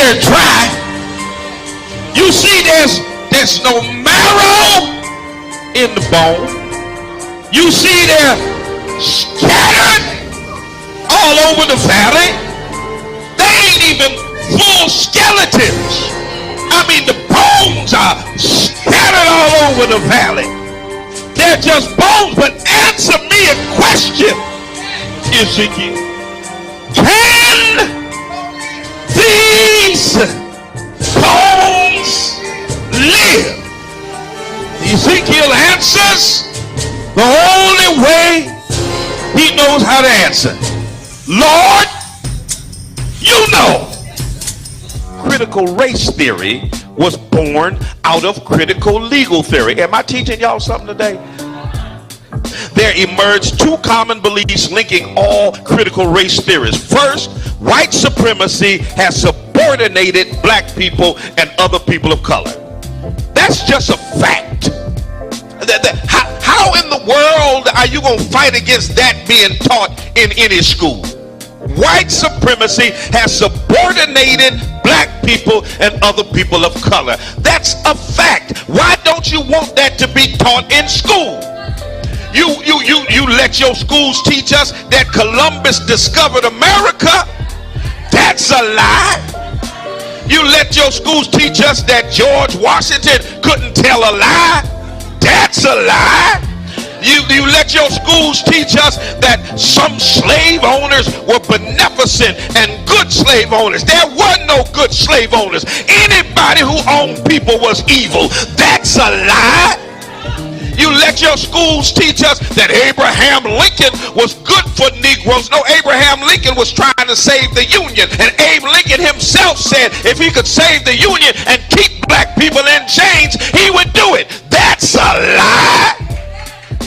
very dry. You see there's no marrow in the bone. You see they're scattered all over the valley. They ain't even full skeletons. I mean, the bones are scattered all over the valley. They're just bones. But answer me a question, Ezekiel. Can these bones live? Ezekiel answers the only way he knows how to answer. Lord, you know. Critical race theory was born out of critical legal theory. Am I teaching y'all something today? There emerged two common beliefs linking all critical race theories. First, white supremacy has subordinated black people and other people of color. That's just a fact. How in the world are you going to fight against that being taught in any school? White supremacy has subordinated black people and other people of color. That's a fact. Why don't you want that to be taught in school? You let your schools teach us that Columbus discovered America. That's a lie. You let your schools teach us that George Washington couldn't tell a lie. That's a lie. You let your schools teach us that some slave owners were beneficent and good slave owners. There were no good slave owners. Anybody who owned people was evil. That's a lie. You let your schools teach us that Abraham Lincoln was good for Negroes. No, Abraham Lincoln was trying to save the Union. And Abe Lincoln himself said if he could save the Union and keep black people in chains, he would do it. That's a lie.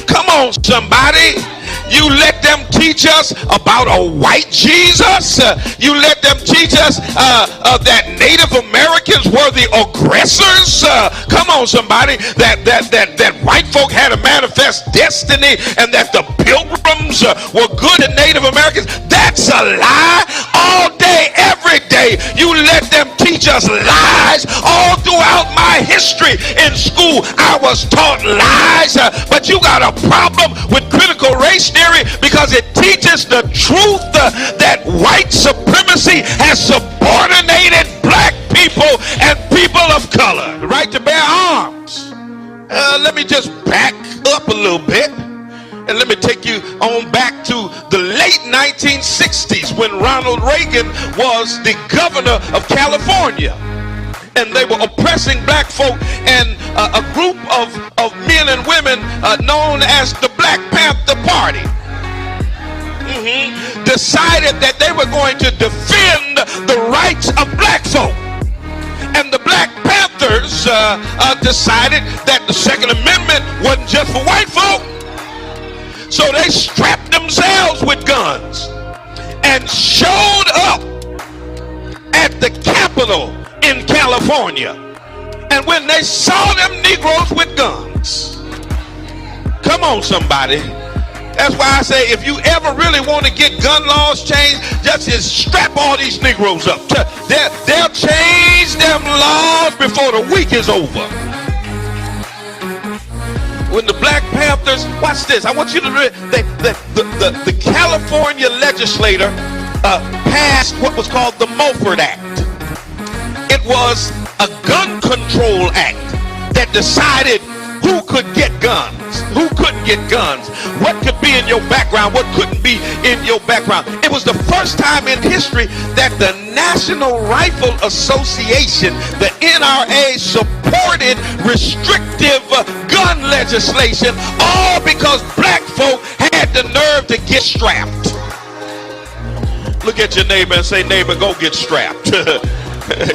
Come on, somebody. You let them teach us about a white Jesus. You let them teach us that Native Americans were the aggressors. Come on, somebody. That white folk had a manifest destiny and that the Pilgrims were good at Native Americans. That's a lie. All day, every day, you let them teach us lies. All throughout my history in school, I was taught lies. But you got a problem with critical race theory because it teaches the truth that white supremacy has subordinated black people and people of color. The right to bear arms. Let me just back up a little bit and let me take you on back to the late 1960s when Ronald Reagan was the governor of California. And they were oppressing black folk, and a group of men and women known as the Black Panther Party decided that they were going to defend the rights of black folk. And the Black Panthers decided that the Second Amendment wasn't just for white folk. So they strapped themselves with guns and showed up at the Capitol in California. And when they saw them Negroes with guns, come on, somebody. That's why I say if you ever really want to get gun laws changed, just strap all these Negroes up. They'll change them laws before the week is over. When the Black Panthers, watch this, I want you to read, the California legislator passed what was called the Mulford Act. It was a gun control act that decided who could get guns, who couldn't get guns, what could be in your background, what couldn't be in your background. It was the first time in history that the National Rifle Association, the NRA, supported restrictive gun legislation, all because black folk had the nerve to get strapped. Look at your neighbor and say, neighbor, go get strapped.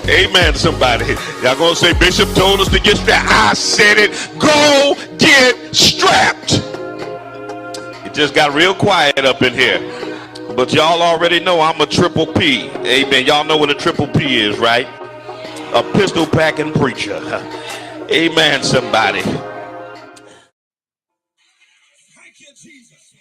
Amen, somebody. Y'all gonna say Bishop told us to get strapped. I said it. Go get strapped. It just got real quiet up in here. But y'all already know I'm a triple P. Amen. Y'all know what a triple P is, right? A pistol packing preacher. Amen, somebody. Thank you, Jesus.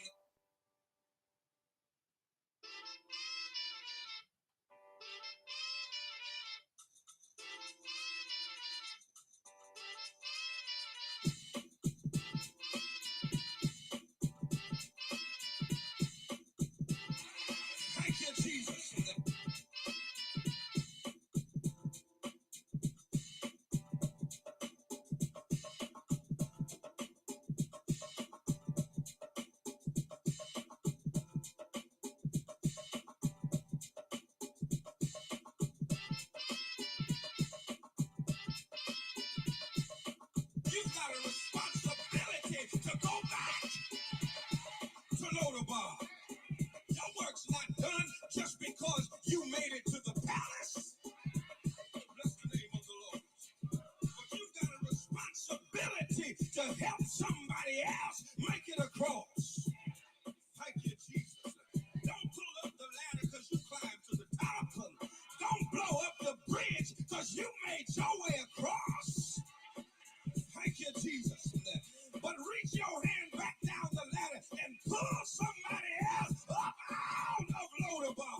Lodabar. Your work's not done just because you made it to the palace. Bless the name of the Lord. But you've got a responsibility to help somebody else make it across. Thank you, Jesus. Don't pull up the ladder because you climbed to the top. Don't blow up the bridge because you made your way across. Thank you, Jesus. But reach your hand back down the ladder and pull somebody else up out of Lodabar.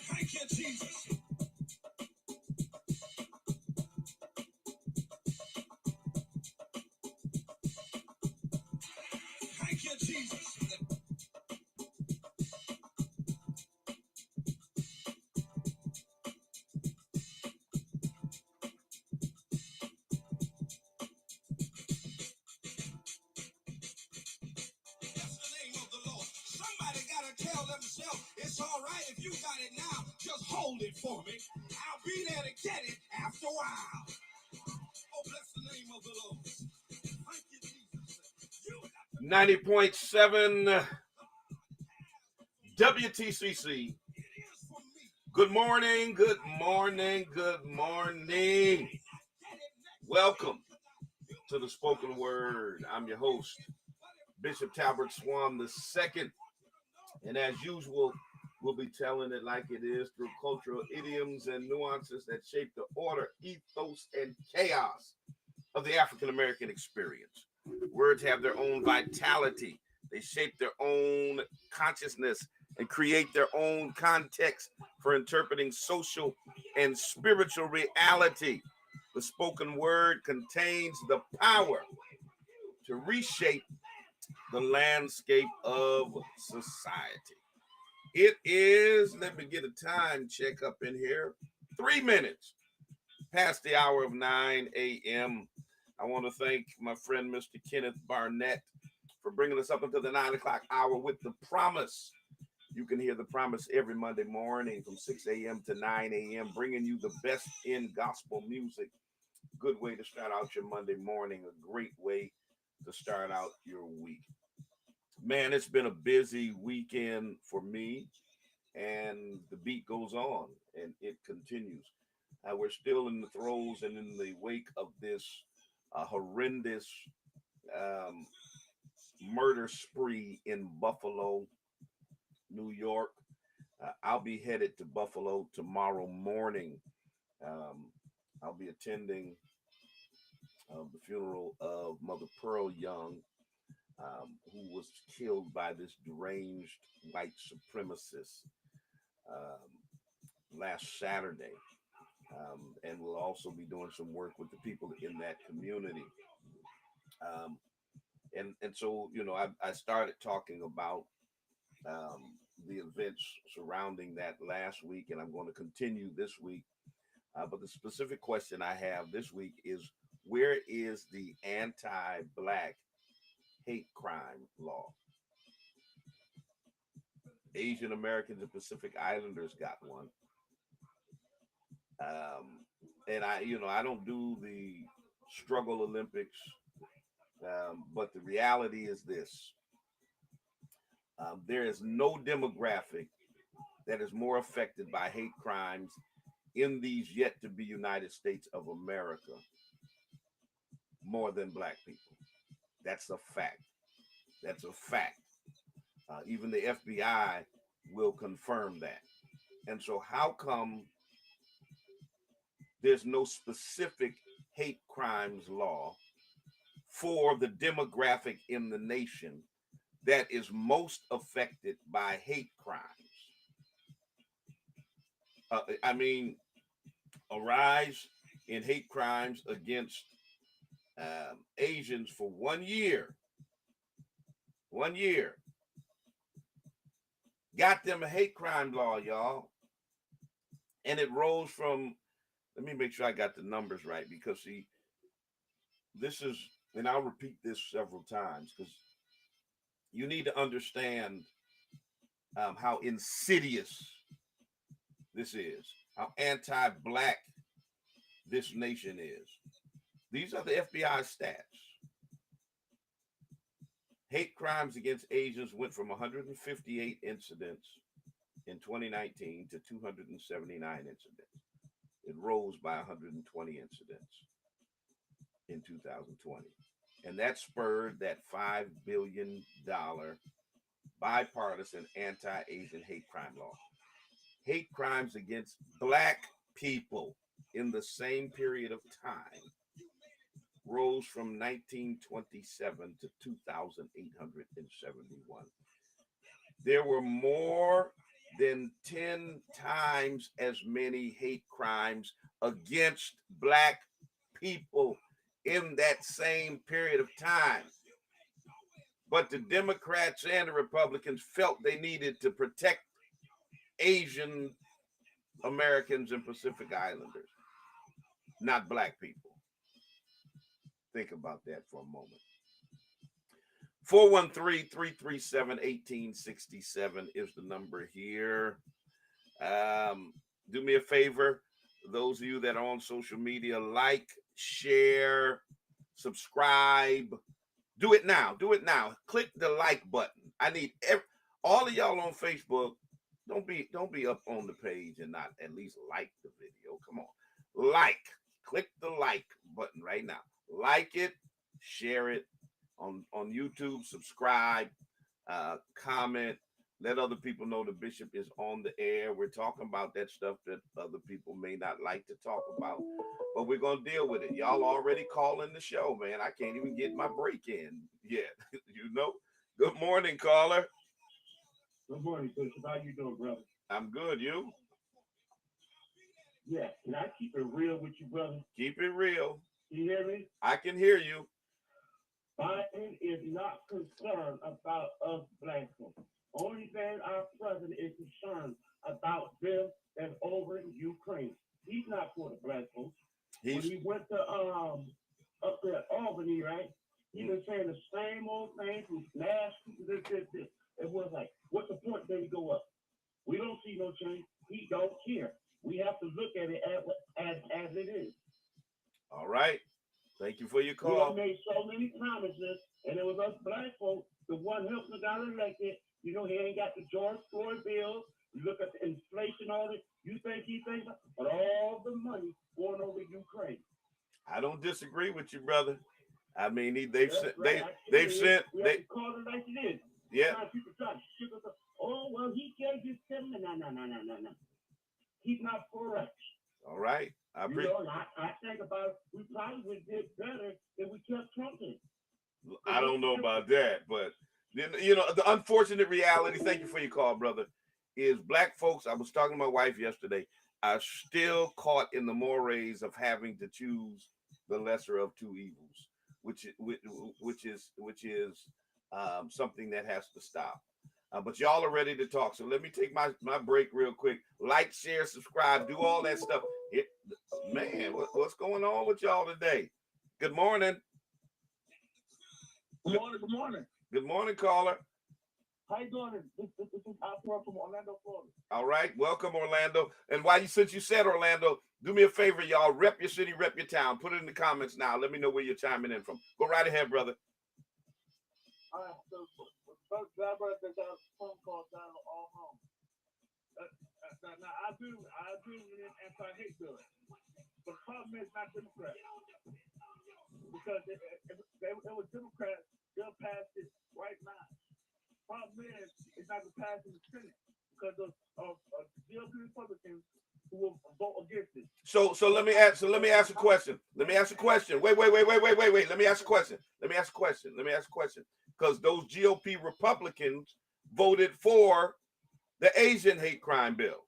Thank you, Jesus. Thank you, Jesus. That's the name of the Lord. Somebody got to tell themselves, it's all right if you got it now. Just hold it for me. I'll be there to get it after a while. Oh, bless the name of the Lord. Thank you, Jesus. 90.7 WTCC. Good morning, good morning, good morning. Welcome to the Spoken Word. I'm your host, Bishop Talbert Swan II. And as usual, we'll be telling it like it is through cultural idioms and nuances that shape the order, ethos, and chaos of the African American experience. Words have their own vitality. They shape their own consciousness and create their own context for interpreting social and spiritual reality. The spoken word contains the power to reshape the landscape of society. It is, let me get a time check up in here, 3 minutes past the hour of 9 a.m. I want to thank my friend, Mr. Kenneth Barnett, for bringing us up until the 9 o'clock hour with The Promise. You can hear The Promise every Monday morning from 6 a.m. to 9 a.m., bringing you the best in gospel music. Good way to start out your Monday morning, a great way to start out your week. Man, it's been a busy weekend for me, and the beat goes on, and it continues. We're still in the throes and in the wake of this horrendous murder spree in Buffalo, New York. I'll be headed to Buffalo tomorrow morning. I'll be attending the funeral of Mother Pearl Young, who was killed by this deranged white supremacist last Saturday. And we'll also be doing some work with the people in that community. And so, I started talking about the events surrounding that last week, and I'm going to continue this week. But the specific question I have this week is, where is the anti-Black hate crime law? Asian Americans and Pacific Islanders got one. And I don't do the struggle Olympics, but the reality is this. There is no demographic that is more affected by hate crimes in these yet to be United States of America more than Black people. That's a fact. That's a fact. Even the FBI will confirm that. And so how come there's no specific hate crimes law for the demographic in the nation that is most affected by hate crimes? A rise in hate crimes against Asians for 1 year. 1 year. Got them a hate crime law, y'all. And it rose from, let me make sure I got the numbers right, because see, this is, and I'll repeat this several times because you need to understand how insidious this is, how anti-black this nation is. These are the FBI stats. Hate crimes against Asians went from 158 incidents in 2019 to 279 incidents. It rose by 120 incidents in 2020. And that spurred that $5 billion bipartisan anti-Asian hate crime law. Hate crimes against black people in the same period of time rose from 1927 to 2,871. There were more than 10 times as many hate crimes against black people in that same period of time. But the Democrats and the Republicans felt they needed to protect Asian Americans and Pacific Islanders, not black people. Think about that for a moment. 413-337-1867 is the number here. Do me a favor, those of you that are on social media, like, share, subscribe. Do it now. Do it now. Click the like button. I need all of y'all on Facebook. Don't be up on the page and not at least like the video. Come on. Like. Click the like button right now. Like it, share it on YouTube, subscribe, comment, let other people know the bishop is on the air. We're talking about that stuff that other people may not like to talk about, but we're going to deal with it. Y'all already calling the show, man. I can't even get my break in yet. Good morning, caller. Good morning, Bishop. How you doing, brother? I'm good. You? Yeah. Can I keep it real with you, brother? Keep it real. You hear me? I can hear you. Biden is not concerned about us black folks. Only thing our president is concerned about them that's over in Ukraine. He's not for the black folks. When he went to up there at Albany, right? He been saying the same old thing from last this. It was like, what's the point that he go up? We don't see no change. He don't care. We have to look at it as it is. All right. Thank you for your call. We made so many promises, and it was us black folks, the one helping got elected. You know, he ain't got the George Floyd bill. You look at the inflation on it. You think he thinks, but all the money going over Ukraine. I don't disagree with you, brother. I mean, they've sent. We have to call it like it is. Yeah. People try to ship us up. Oh well, he can't just tell me no. He's not for us. All right. I think about it, we probably would did better if we kept trumping. I don't know about that, but the unfortunate reality. Thank you for your call, brother. Is black folks. I was talking to my wife yesterday. Are still caught in the mores of having to choose the lesser of two evils, which is something that has to stop. But y'all are ready to talk, so let me take my break real quick. Like, share, subscribe, do all that stuff. Man, what's going on with y'all today? Good morning. Good morning. Good morning. Good morning, caller. How you doing? This is Talbert from Orlando, Florida. All right, welcome, Orlando. And since you said Orlando, do me a favor, y'all. Rep your city, rep your town. Put it in the comments now. Let me know where you're chiming in from. Go right ahead, brother. All right, so first driver that got a phone call down all home. Now I agree with the anti-hate bill, but the problem is not Democrats, because they were Democrats, they'll pass it right now. Problem is, it's not going to pass in the Senate because of GOP Republicans who will vote against it. So let me ask a question. Wait. Let me ask a question. Because those GOP Republicans voted for the Asian hate crime bill.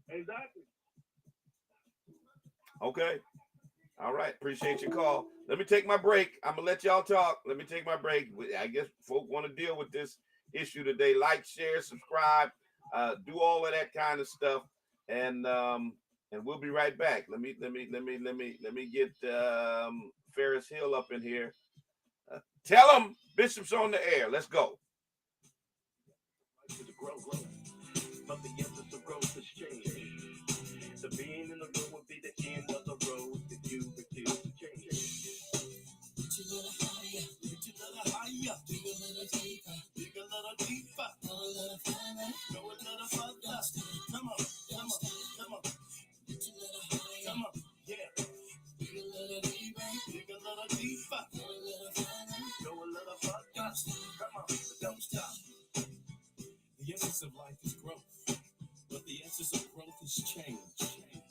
Exactly. Okay. All right. Appreciate your call. Let me take my break. I'm gonna let y'all talk. Let me take my break. I guess folk want to deal with this issue today. Like, share, subscribe, do all of that kind of stuff. And And we'll be right back. Let me get Ferris Hill up in here. Tell him Bishop's on the air. Let's go. But the essence of growth has changed. The being in the room will be the end of the road if you refuse to change. Reach a little higher, reach a little higher, dig a little deeper, dig a little deeper, go a little further, go a little further. Come on, come on, come on. Reach a little higher, come on, yeah. Dig a little deeper, dig a little deeper, go a little further, go a little further. Come on, but don't stop. The essence of life is growth, but the essence of growth is change.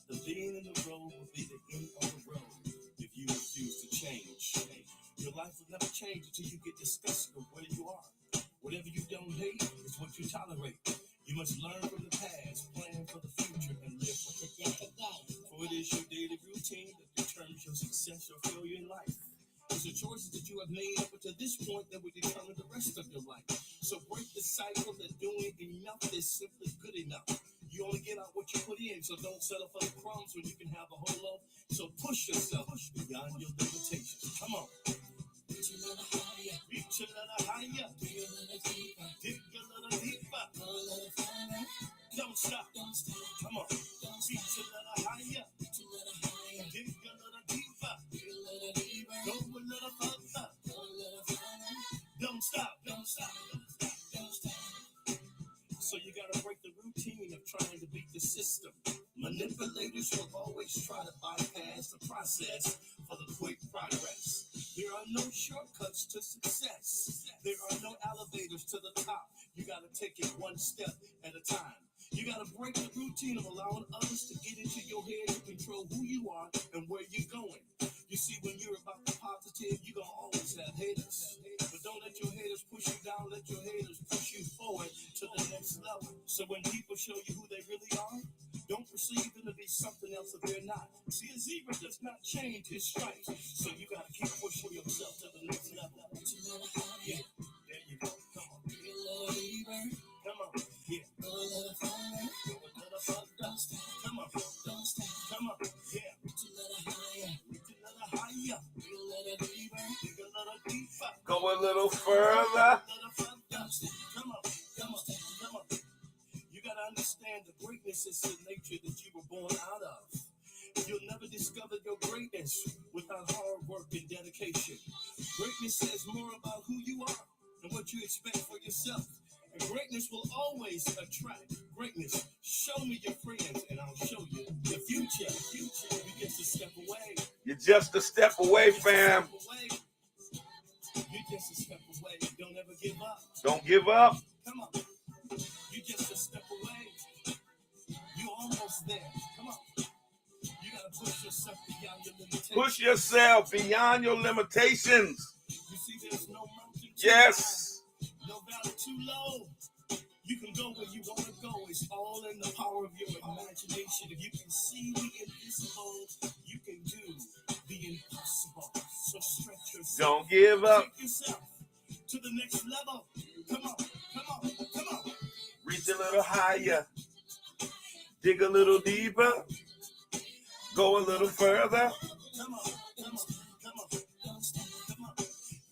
The being in the road will be the end of the road if you refuse to change. Your life will never change until you get disgusted with where you are. Whatever you don't hate is what you tolerate. You must learn from the past, plan for the future, and live for today. For it is your daily routine that determines your success or failure in life. It's the choices that you have made up until this point that will determine the rest of your life. So break the cycle that doing enough is simply good enough. You only get out what you put in, so don't settle for the crumbs when you can have a whole loaf. So push yourself beyond your limitations. Come on. Reach a little higher. Reach a little higher. Dig a little deeper. Dig a little deeper. Go a little further. Don't stop. Don't stop. Come on. Don't reach a little higher. Reach a little higher. Dig a little deeper. Dig a little deeper. Go a little further. Go a little further. Don't stop. Don't stop. Don't stop. Don't stop. So you gotta break the routine of trying to beat the system. Manipulators will always try to bypass the process for the quick progress. There are no shortcuts to success. There are no elevators to the top. You gotta take it one step at a time. You gotta break the routine of allowing others to get into your head to control who you are and where you're going. You see, when you're about the positive, you're gonna always have haters. But don't let your haters push you down, let your haters push you forward to the next level. So when people show you who they really are, don't perceive them to be something else that they're not. See, a zebra does not change his stripes. So you gotta keep pushing yourself to the next level. Yeah, there you go. Come on. Be a little deeper. Come on. Yeah. Go a little further. Go a little further. Don't stop. Come on. Don't stop. Come on. Yeah. Reach a little higher. Reach a little higher. Dig a little deeper. Dig a little deeper. Go a little further. Don't stop. Come on. Come on. Come on. You gotta understand the greatness is the nature that you were born out of. You'll never discover your greatness without hard work and dedication. Greatness says more about who you are and what you expect for yourself. And greatness will always attract greatness. Show me your friends and I'll show you the future. You're just a step away. You're just a step away, fam. You're just a step away. Don't ever give up. Don't give up. Come on. You're just a step away. You're almost there. Come on. You gotta push yourself beyond your limitations. Push yourself beyond your limitations. You see, there's no mountain too high, no valley too low. You can go where you want to go. It's all in the power of your imagination. If you can see the invisible, you can do the impossible. So stretch yourself. Don't give up. Take yourself to the next level. Come on, come on, come on. Reach a little higher. Dig a little deeper. Go a little further. Come on, come on, come on. Come on.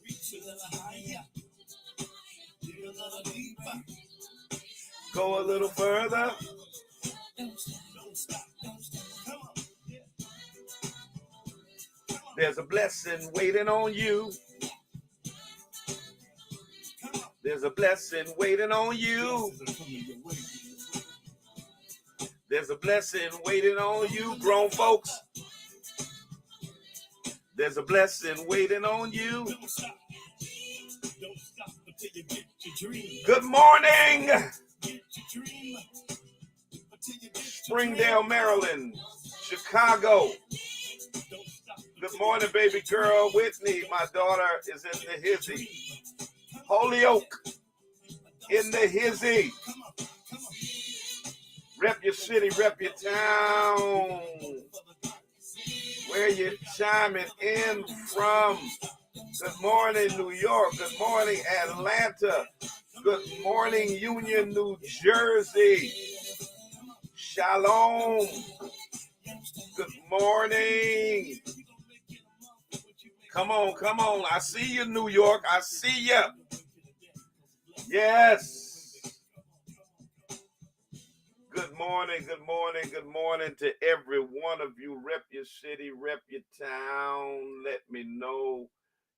Reach a little higher. Dig a little deeper. Go a little further. Don't stop. Come on. Yeah. Come on. There's a blessing waiting on you. Come on. There's a blessing waiting on you. There's a blessing waiting on you, grown folks. There's a blessing waiting on you. Don't stop. Don't stop until you get your dream. Good morning. Springdale, Maryland, Chicago. Good morning, baby girl. Whitney, my daughter, is in the hizzy. Holyoke, in the hizzy. Rep your city, rep your town. Where you chiming in from? Good morning, New York. Good morning, Atlanta. Good morning, Union, New Jersey. Shalom. morning. Come on, come on. I see you, New York. I see you. Yes. Good morning, good morning, good morning to every one of you. Rep your city, rep your town. Let me know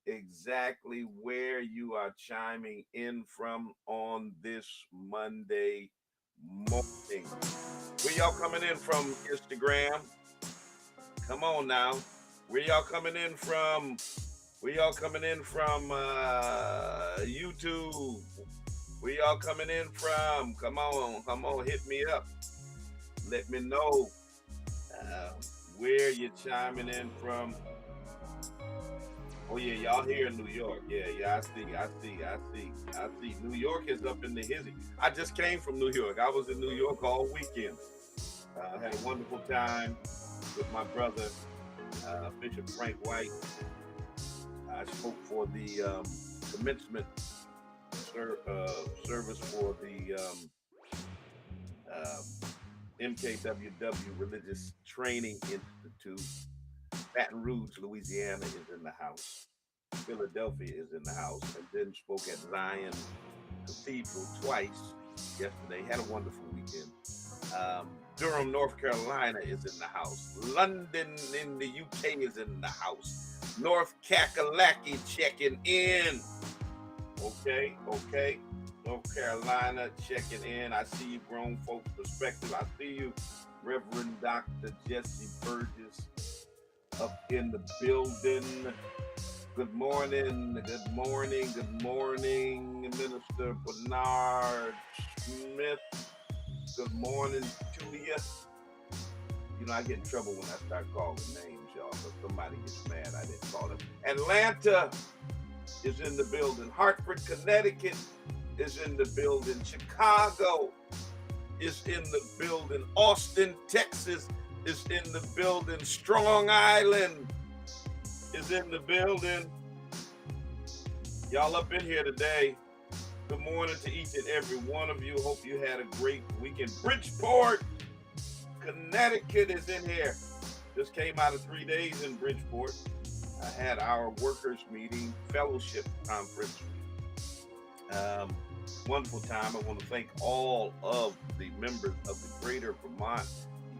exactly where you are chiming in from on this Monday morning. Where y'all coming in from, Instagram? Come on now. Where y'all coming in from? Where y'all coming in from YouTube? Where y'all coming in from? Come on, hit me up. Let me know where you're chiming in from. Oh yeah, y'all here in New York. Yeah, I see. New York is up in the hizzy. I just came from New York. I was in New York all weekend. I had a wonderful time with my brother, Bishop Frank White. I spoke for the commencement service for the MKWW Religious Training Institute. Baton Rouge, Louisiana is in the house. Philadelphia is in the house. And then spoke at Zion Cathedral twice yesterday. Had a wonderful weekend. Durham, North Carolina is in the house. London in the UK is in the house. North Kakalaki checking in. Okay. North Carolina checking in. I see you, Grown Folks Perspective. I see you, Reverend Dr. Jesse Burgess, up in the building. Good morning, Minister Bernard Smith. Good morning to you. You know, I get in trouble when I start calling names, y'all, but somebody gets mad I didn't call them. Atlanta is in the building. Hartford, Connecticut is in the building. Chicago is in the building. Austin, Texas is in the building. Strong Island is in the building. Y'all up in here today. Good morning to each and every one of you. Hope you had a great weekend. Bridgeport, Connecticut is in here. Just came out of 3 days in Bridgeport. I had our workers meeting, fellowship conference. Wonderful time. I want to thank all of the members of the Greater Vermont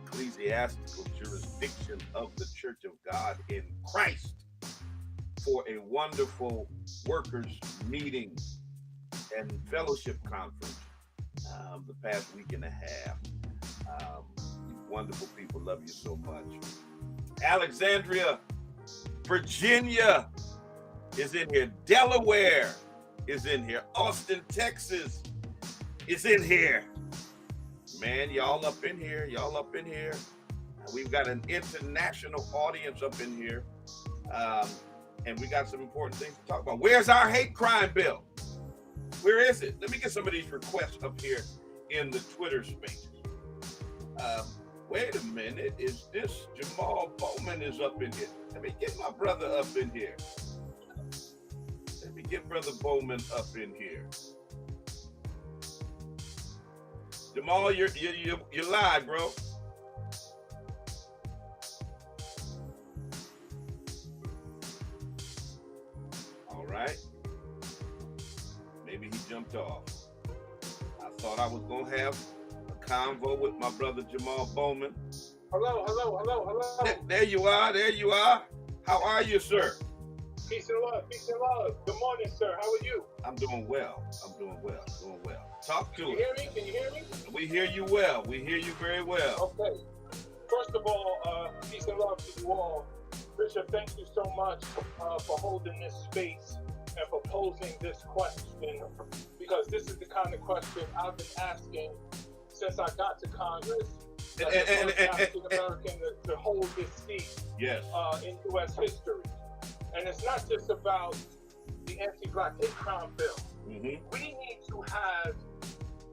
Ecclesiastical Jurisdiction of the Church of God in Christ for a wonderful workers meeting and fellowship conference the past week and a half. Wonderful people, love you so much. Alexandria, Virginia is in here. Delaware is in here. Austin, Texas is in here. Man, y'all up in here. We've got an international audience up in here. And we got some important things to talk about. Where's our hate crime bill? Where is it? Let me get some of these requests up here in the Twitter spaces. Wait a minute. Is this Jamal Bowman is up in here? Let me get my brother up in here. Let me get Brother Bowman up in here. Jamal, you're live, bro. All right. Maybe he jumped off. I thought I was gonna have a convo with my brother Jamal Bowman. Hello. There you are. How are you, sir? Peace and love. Good morning, sir. How are you? I'm doing well. Talk to us. Can you hear me? We hear you well. We hear you very well. Okay. First of all, peace and love to you all. Bishop, thank you so much for holding this space and for posing this question, because this is the kind of question I've been asking since I got to Congress. And African American to hold this seat yes. In U.S. history. And it's not just about the anti-Black hate crime bill. Mm-hmm. We need to have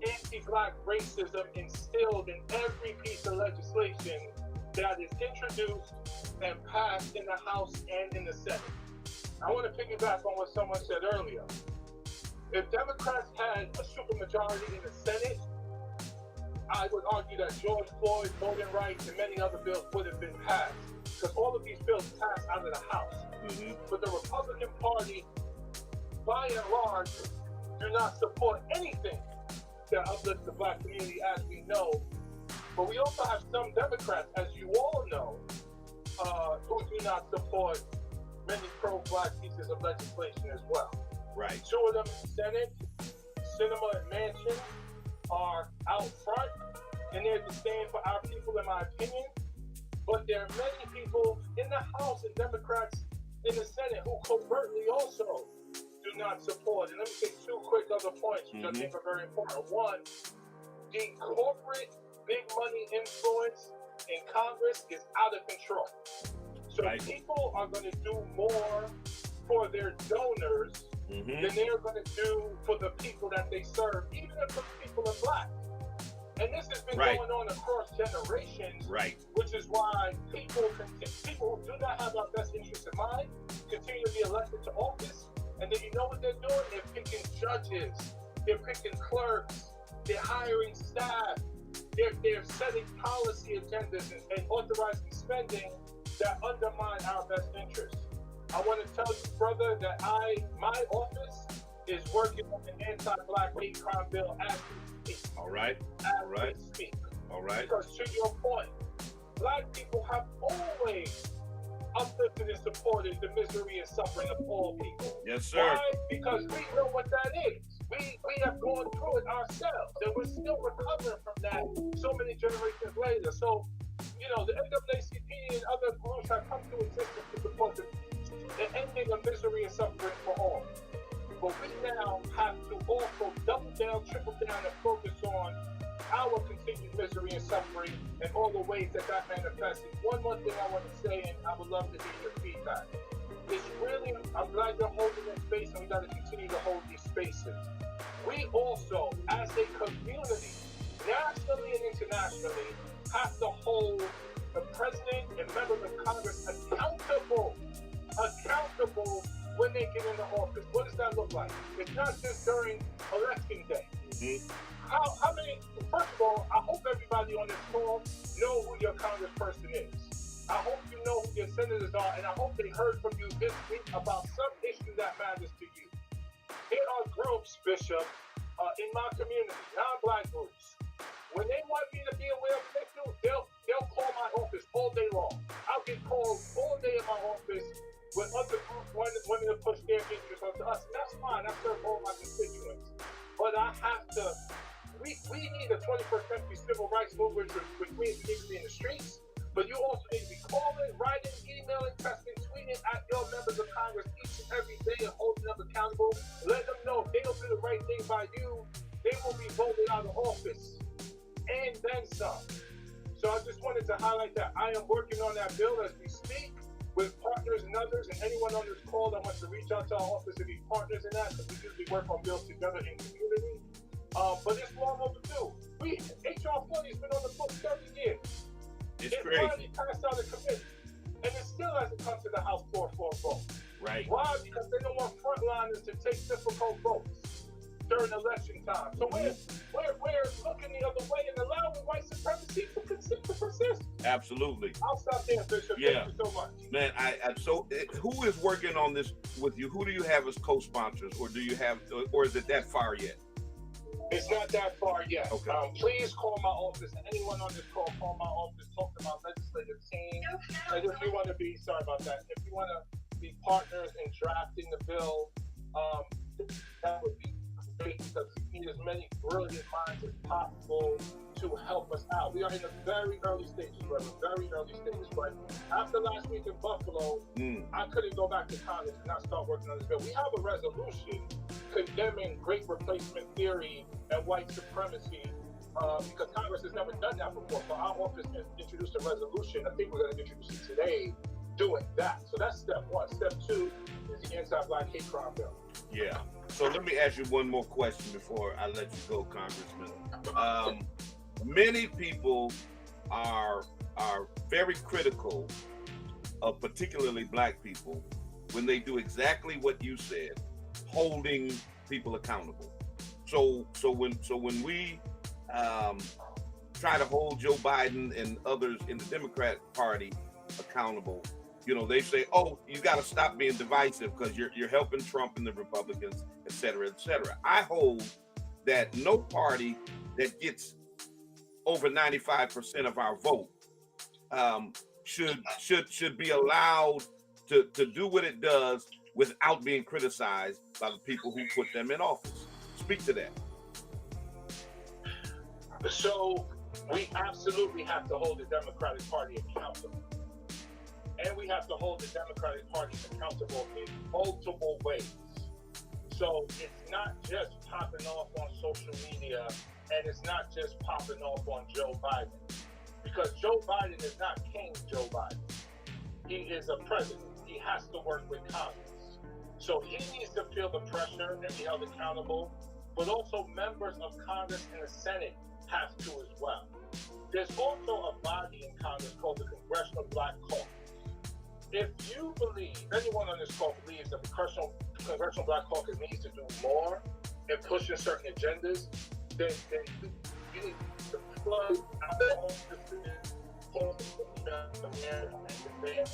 anti-Black racism instilled in every piece of legislation that is introduced and passed in the House and in the Senate. I want to piggyback on what someone said earlier. If Democrats had a supermajority in the Senate, I would argue that George Floyd, voting rights, and many other bills would have been passed, because all of these bills passed out of the House. Mm-hmm. But the Republican Party, by and large, do not support anything that uplifts the black community, as we know. But we also have some Democrats, as you all know, who do not support many pro-black pieces of legislation as well. Right. Two of them in the Senate, Sinema and Manchin, are out front, and they're to stand for our people, in my opinion. But there are many people in the House and Democrats in the Senate who covertly also do not support. And let me take two quick other points, which I think are very important. One, the corporate big money influence in Congress is out of control. So people are going to do more for their donors than they're going to do for the people that they serve, even if those people are black. And this has been going on across generations, which is why people who do not have our best interests in mind continue to be elected to office. And then you know what they're doing? They're picking judges, they're picking clerks, they're hiring staff, they're setting policy agendas and authorizing spending that undermine our best interests. I want to tell you, brother, that my office is working on an anti-black hate crime bill as we speak. All right. Because to your point, black people have always uplifted and supported the misery and suffering of all people. Yes, sir. Why? Because we know what that is. We have gone through it ourselves, and we're still recovering from that so many generations later. So, you know, the NAACP and other groups have come to existence to support the ending of misery and suffering for all. But we now have to also double down, triple down, and focus on our continued misery and suffering and all the ways that manifests. One more thing I want to say, and I would love to hear your feedback. It's really, I'm glad you're holding this space, and we got to continue to hold these spaces. We also, as a community, nationally and internationally, have to hold the president and members of Congress accountable when they get into office. What does that look like? It's not just during election day. How many, first of all, I hope everybody on this call know who your congressperson is. I hope you know who your senators are, and I hope they heard from you this week about some issue that matters to you. There are groups, Bishop, in my community, non-black groups. When they want me to be aware of issues, they'll call my office all day long. I'll get calls all day in my office with other groups wanting to push their interests onto us. And that's fine. I serve all my constituents. But I have to, we need a 21st century civil rights movement which means we need to be in the streets. But you also need to be calling, writing, emailing, texting, tweeting at your members of Congress each and every day and holding them accountable. Let them know if they don't do the right thing by you, they will be voted out of office. And then some. So I just wanted to highlight that. I am working on that bill as we speak with partners and others, and anyone on this call that wants to reach out to our office and be partners in that, because we usually work on bills together in community. But it's long overdue. HR 40 has been on the books 30 years. It's it crazy. finally passed out of committee, and it still hasn't come to the House floor for a vote. Right. Why? Because they don't want frontliners to take difficult votes during election time. So we're looking the other way and allowing white supremacy to continue to persist. Absolutely. I'll stop there, Bishop. Yeah. Thank you so much. Man, who is working on this with you? Who do you have as co-sponsors, or is it that far yet? It's not that far yet. Okay. Please call my office. And anyone on this call my office. Talk to my legislative team. And if you want to be, sorry about that, if you want to be partners in drafting the bill, that would be great, because we need as many brilliant minds as possible to help us out. We are in the very early stages, brother, very early stages. But after last week in Buffalo, I couldn't go back to Congress and not start working on this bill. We have a resolution condemning great replacement theory and white supremacy, because Congress has never done that before. So our office introduced a resolution. I think we're going to introduce it today, doing that. So that's step one. Step two is the anti-black hate crime bill. Yeah. So let me ask you one more question before I let you go, Congressman. Many people are very critical of particularly black people when they do exactly what you said, holding people accountable. So when we try to hold Joe Biden and others in the Democrat Party accountable, they say, oh, you got to stop being divisive because you're helping Trump and the Republicans, et cetera, et cetera. I hold that no party that gets over 95% of our vote should be allowed to do what it does without being criticized by the people who put them in office. Speak to that. So we absolutely have to hold the Democratic Party accountable. And we have to hold the Democratic Party accountable in multiple ways. So it's not just popping off on social media, and it's not just popping off on Joe Biden. Because Joe Biden is not King Joe Biden. He is a president. He has to work with Congress. So he needs to feel the pressure and be held accountable, but also members of Congress and the Senate have to as well. There's also a body in Congress called the Congressional Black Caucus. If you believe, anyone on this call believes that the Congressional Black Caucus needs to do more in pushing certain agendas, then you need to plug out the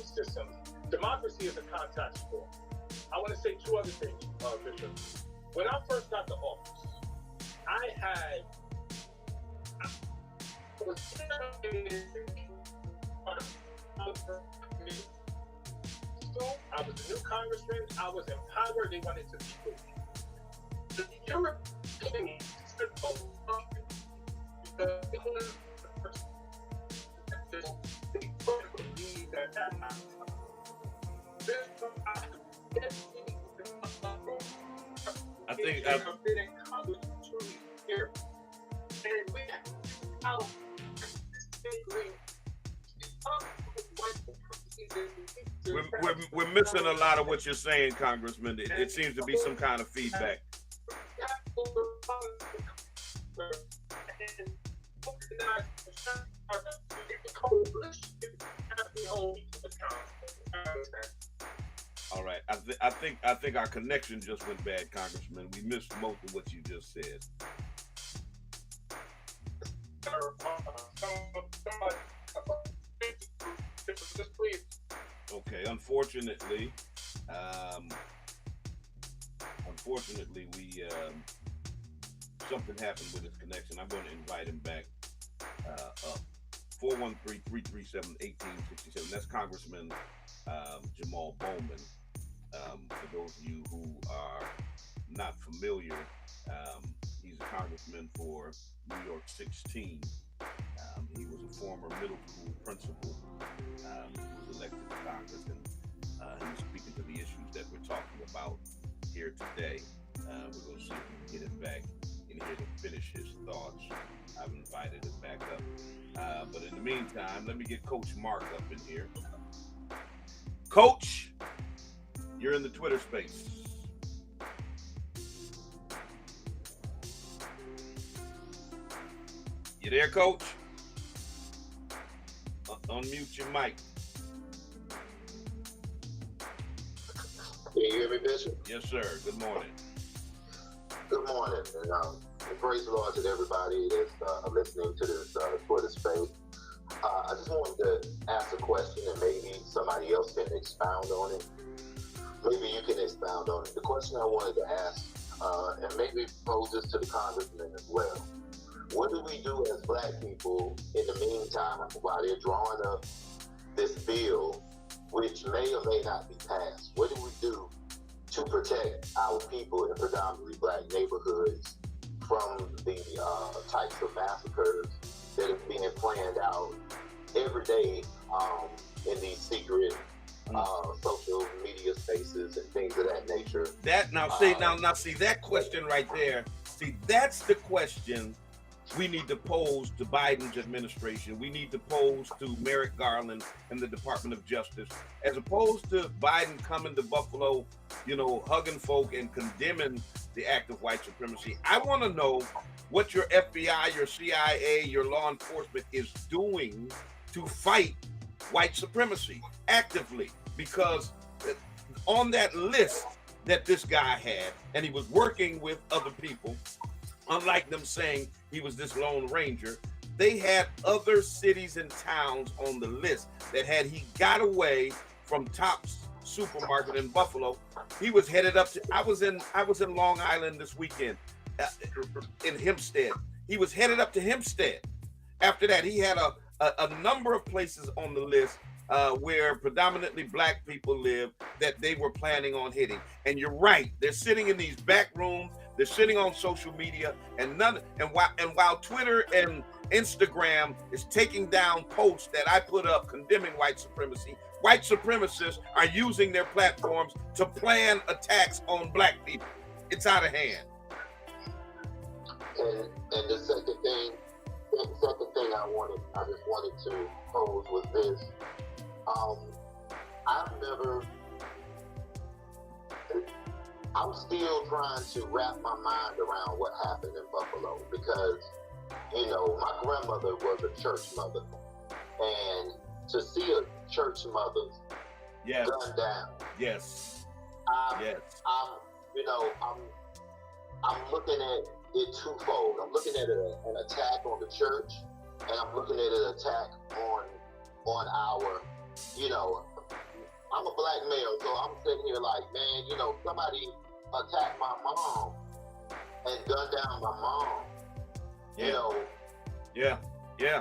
system. Democracy is a contact sport. I want to say two other things, Bishop. When I first got to office, I was a new congressman. I was empowered. They wanted to be with me. The Europeans said, because they couldn't believe that happened. I think I've been in Congress 2 years, and we have we're missing a lot of what you're saying, Congressman. It seems to be some kind of feedback. All right, I think our connection just went bad, Congressman. We missed most of what you just said. Okay, unfortunately, we something happened with his connection. I'm going to invite him back up. 413-337-1867. That's Congressman Jamal Bowman. For those of you who are not familiar, he's a congressman for New York 16. He was a former middle school principal. He was elected to Congress, and he's speaking to the issues that we're talking about here today. We're going to see if we can get him back in here to finish his thoughts. I've invited him back up. But in the meantime, let me get Coach Mark up in here. Coach, you're in the Twitter space. You there, Coach? Unmute your mic. Can you hear me, Bishop? Yes, sir. Good morning. Good morning, and praise the Lord to everybody that's listening to this Twitter space. I just wanted to ask a question, and maybe somebody else can expound on it. Maybe you can expound on it. The question I wanted to ask, and maybe pose this to the congressman as well. What do we do as Black people in the meantime while they're drawing up this bill, which may or may not be passed? What do we do to protect our people in predominantly Black neighborhoods from the types of massacres that are being planned out every day in these secret social media spaces and things of that nature? See that question right there. See, that's the question we need to pose to Biden's administration. We need to pose to Merrick Garland and the Department of Justice, as opposed to Biden coming to Buffalo, hugging folk and condemning the act of white supremacy. I want to know what your FBI, your CIA, your law enforcement is doing to fight white supremacy actively, because on that list that this guy had, and he was working with other people, unlike them saying he was this Lone Ranger. They had other cities and towns on the list that had he got away from Tops Supermarket in Buffalo, he was headed up to. I was in Long Island this weekend, in Hempstead. He was headed up to Hempstead. After that, he had a number of places on the list where predominantly black people live that they were planning on hitting. And you're right, they're sitting in these back rooms, they're sitting on social media, and while Twitter and Instagram is taking down posts that I put up condemning white supremacy, white supremacists are using their platforms to plan attacks on black people. It's out of hand. And the second thing I just wanted to pose was this. I'm still trying to wrap my mind around what happened in Buffalo because, my grandmother was a church mother. And to see a church mother gunned down. Yes. I'm looking at it twofold. I'm looking at an attack on the church, and I'm looking at an attack on our, I'm a black male, so I'm sitting here like, man, somebody attacked my mom and gunned down my mom. Yeah.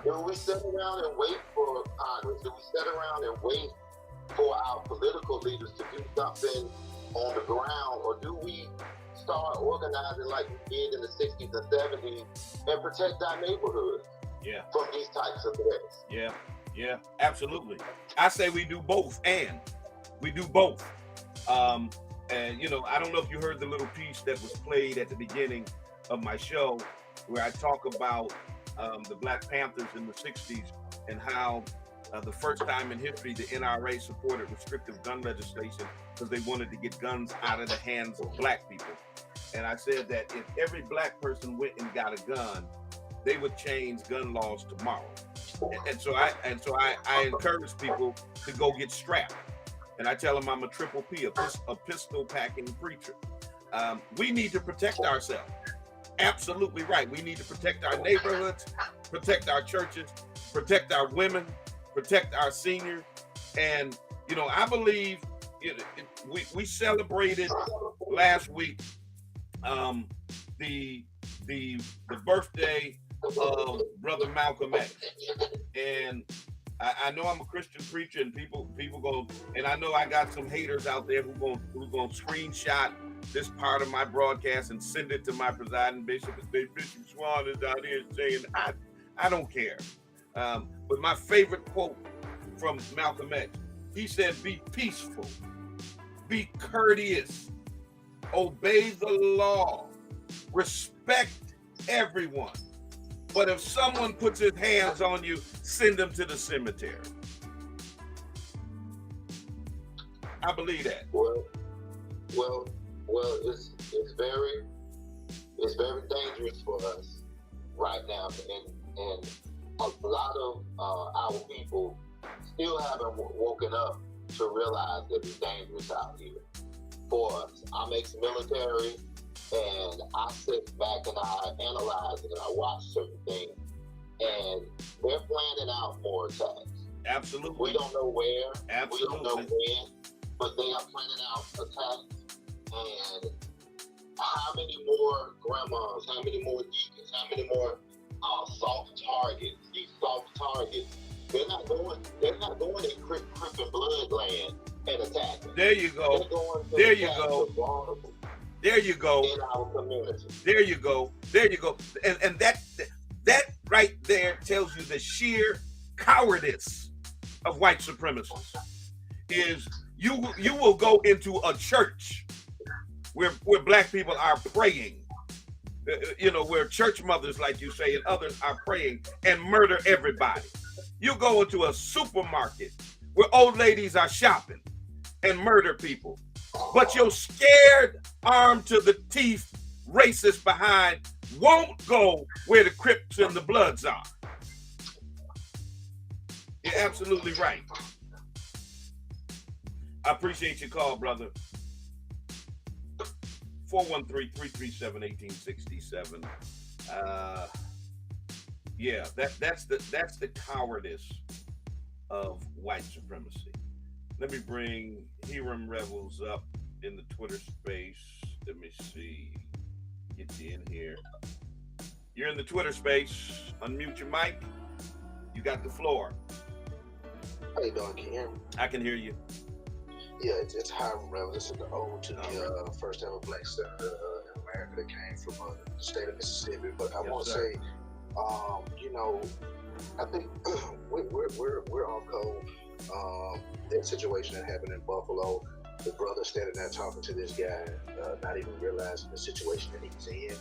Do we sit around and wait for Congress? Do we sit around and wait for our political leaders to do something on the ground, or do we start organizing like we did in the 60s and 70s and protect our neighborhoods from these types of threats? Yeah, absolutely. I say we do both, and we do both. And I don't know if you heard the little piece that was played at the beginning of my show where I talk about the Black Panthers in the 60s and how the first time in history the NRA supported restrictive gun legislation because they wanted to get guns out of the hands of black people. And I said that if every black person went and got a gun, they would change gun laws tomorrow. And so I encourage people to go get strapped. And I tell them I'm a triple P, a pistol packing preacher. We need to protect ourselves. Absolutely right. We need to protect our neighborhoods, protect our churches, protect our women, protect our seniors. And, I believe we celebrated last week the birthday of Brother Malcolm X. And I know I'm a Christian preacher, and people go, and I know I got some haters out there who going to screenshot this part of my broadcast and send it to my presiding bishop and say, Bishop Swan is out here saying, I don't care. But my favorite quote from Malcolm X, he said, be peaceful, be courteous, obey the law, respect everyone. But if someone puts his hands on you, send them to the cemetery. I believe that. Well, it's very dangerous for us right now, and a lot of our people still haven't woken up to realize that it's dangerous out here for us. I'm ex-military, and I sit back and I analyze and I watch certain things, and they're planning out more attacks. Absolutely. We don't know where. Absolutely. We don't know when, but they are planning out attacks. And how many more grandmas, how many more deacons, how many more soft targets? These soft targets, they're not going in Crip and Blood land and attacking. There you go. They're going to there you attack go. the vulnerable There you go. in our community. There you go. There you go. And that right there tells you the sheer cowardice of white supremacists. Is you will go into a church where black people are praying, where church mothers, like you say, and others are praying, and murder everybody. You go into a supermarket where old ladies are shopping and murder people. But your scared, armed to the teeth, racist behind won't go where the Crips and the Bloods are. You're absolutely right. I appreciate your call, brother. 413-337-1867. Yeah, that's the cowardice of white supremacy. Let me bring Hiram Rebels up in the Twitter space. Let me see. Get you in here. You're in the Twitter space. Unmute your mic. You got the floor. How you doing? Can you hear me? I can hear you. Yeah, it's Hiram Rebels. This is the ode to the first ever black senator in America that came from the state of Mississippi. But I want to say, you know, I think we're on code. That situation that happened in Buffalo, the brother standing there talking to this guy, not even realizing the situation that he's in.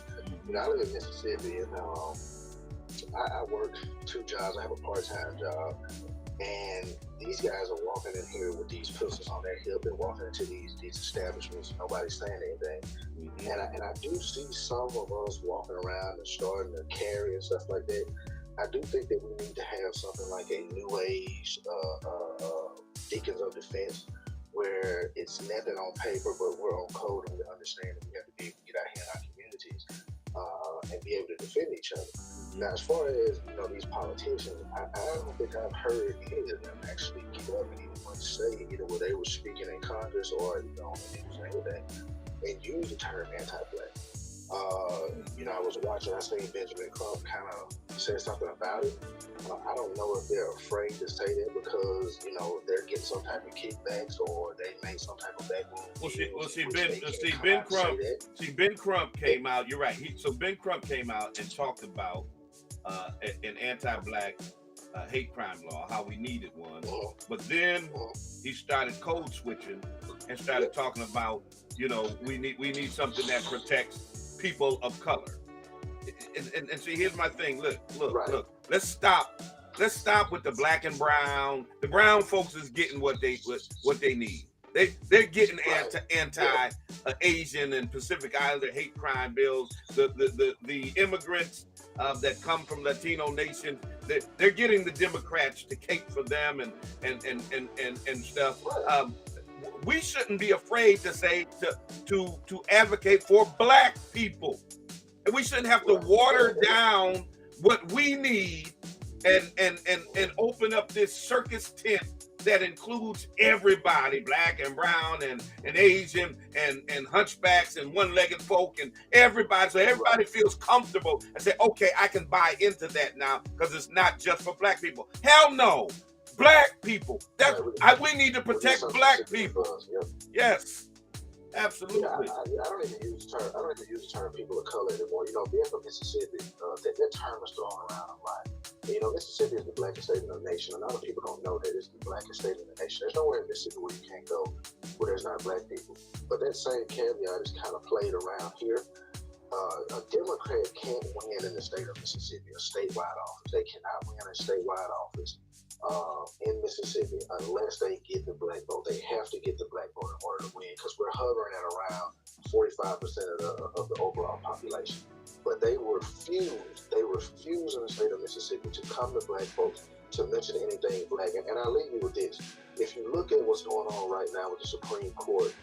You know, I live in Mississippi, and I work 2 jobs. I have a part-time job, and these guys are walking in here with these pistols on their hip and walking into these establishments. Nobody's saying anything, and I do see some of us walking around and starting to carry and stuff like that. I do think that we need to have something like a new age deacons of defense, where it's nothing on paper, but we're on code, and we understand that we have to be able to get out here in our communities and be able to defend each other. Now, as far as these politicians, I don't think I've heard any of them actually get up and even much say either where they were speaking in Congress or on the news or anything, and use the term anti-black. I was watching, I seen Benjamin Crump kind of say something about it. I don't know if they're afraid to say that because, they're getting some type of kickbacks or they made some type of Ben Crump came out. You're right. Ben Crump came out and talked about an anti-black hate crime law, how we needed one. But then he started code switching and started talking about, we need something that protects people of color. And see, here's my thing. Look. Let's stop with the black and brown. The brown folks is getting what they need. They're getting anti Asian and Pacific Islander hate crime bills. The immigrants that come from Latino nations, they're getting the Democrats to cape for them and stuff. We shouldn't be afraid to say to advocate for black people. And we shouldn't have to water down what we need and open up this circus tent that includes everybody, black and brown and Asian and hunchbacks and one-legged folk and everybody, so everybody feels comfortable and say, okay, I can buy into that now because it's not just for black people. Hell no. Black people. We need to protect black people. Yes. Absolutely. Yeah, I don't even use the term people of color anymore. Being from Mississippi, that term is thrown around a lot. Mississippi is the blackest state in the nation. A lot of people don't know that it's the blackest state in the nation. There's nowhere in Mississippi where you can't go where there's not black people. But that same caveat is kind of played around here. A Democrat can't win in the state of Mississippi, a statewide office. They cannot win a statewide office in Mississippi unless they get the black vote. They have to get the black vote in order to win because we're hovering at around 45% of the overall population. But they refuse in the state of Mississippi to come to black folks to mention anything black. And I'll leave you with this. If you look at what's going on right now with the Supreme Court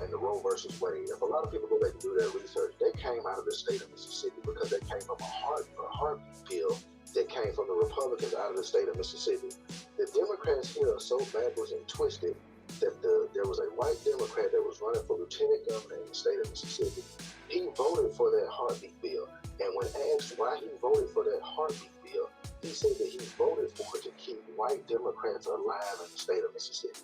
and the Roe versus Wade, if a lot of people go back and do their research, they came out of the state of Mississippi because they came from a heartbeat bill that came from the Republicans out of the state of Mississippi. The Democrats here are so backwards and twisted that there was a white Democrat that was running for lieutenant governor in the state of Mississippi. He voted for that heartbeat bill. And when asked why he voted for that heartbeat bill, he said that he voted for it to keep white Democrats alive in the state of Mississippi.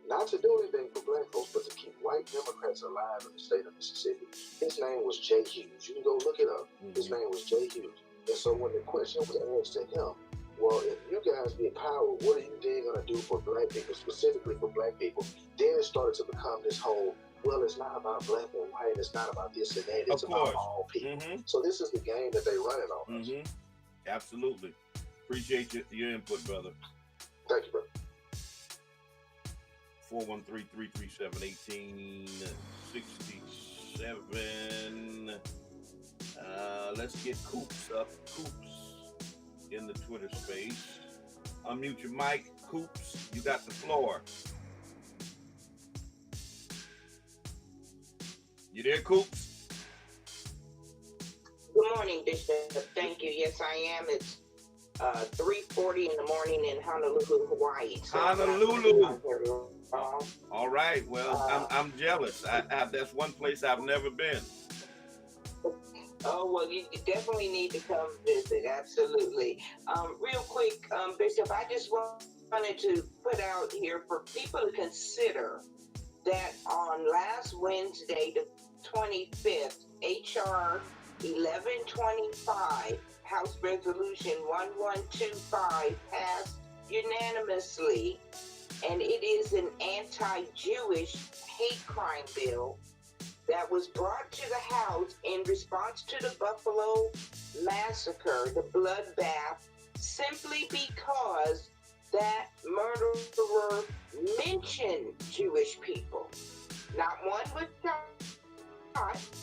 Not to do anything for black folks, but to keep white Democrats alive in the state of Mississippi. His name was Jay Hughes. You can go look it up. His name was Jay Hughes. And so when the question was asked to him, well, if you guys get power, what are you then going to do for black people, specifically for black people? Then it started to become this whole, well, it's not about black and white, it's not about this and that, it's about all people. So this is the game that they're running on us. Absolutely. Appreciate your input, brother. Thank you, brother. 413-337-1867. Let's get Coops up. Coops in the Twitter space. Unmute your mic. Coops, you got the floor. You there, Coops? Good morning, Bishop. Thank you. Yes, I am. It's 3:40 in the morning in Honolulu, Hawaii. So Honolulu. All right. Well, I'm jealous. That's one place I've never been. Oh, well, you definitely need to come visit. Absolutely. Real quick, Bishop, I just wanted to put out here for people to consider that on last Wednesday, the 25th, HR 1125, House Resolution 1125 passed unanimously, and it is an anti-Jewish hate crime bill that was brought to the House in response to the Buffalo massacre, the bloodbath, simply because that murderer mentioned Jewish people. Not one was shot,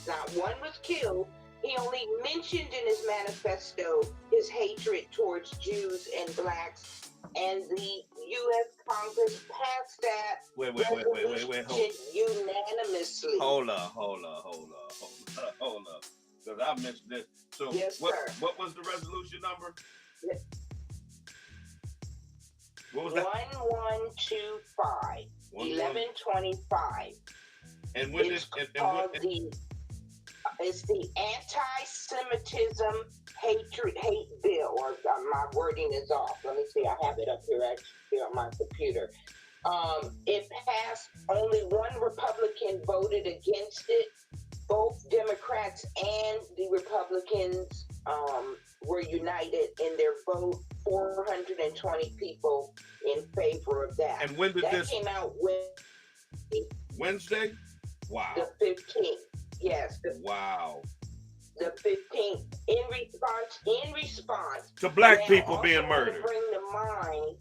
not one was killed. He only mentioned in his manifesto his hatred towards Jews and blacks, and the U.S. Congress passed that Wait. unanimously. Hold up. Because I missed this. So Yes, what sir. what was the resolution number? Yes. What was that? 1125. 1125. And when It's this called it's the anti-Semitism hate bill, or my wording is off. Let me see. I have it up here actually on my computer. It passed. Only one Republican voted against it. Both Democrats and the Republicans were united in their vote. 420 people in favor of that. And when did that this came out Wednesday? Wow. The 15th. Yes. Wow. The 15th. In response To black now, people also being murdered. Bring to mind.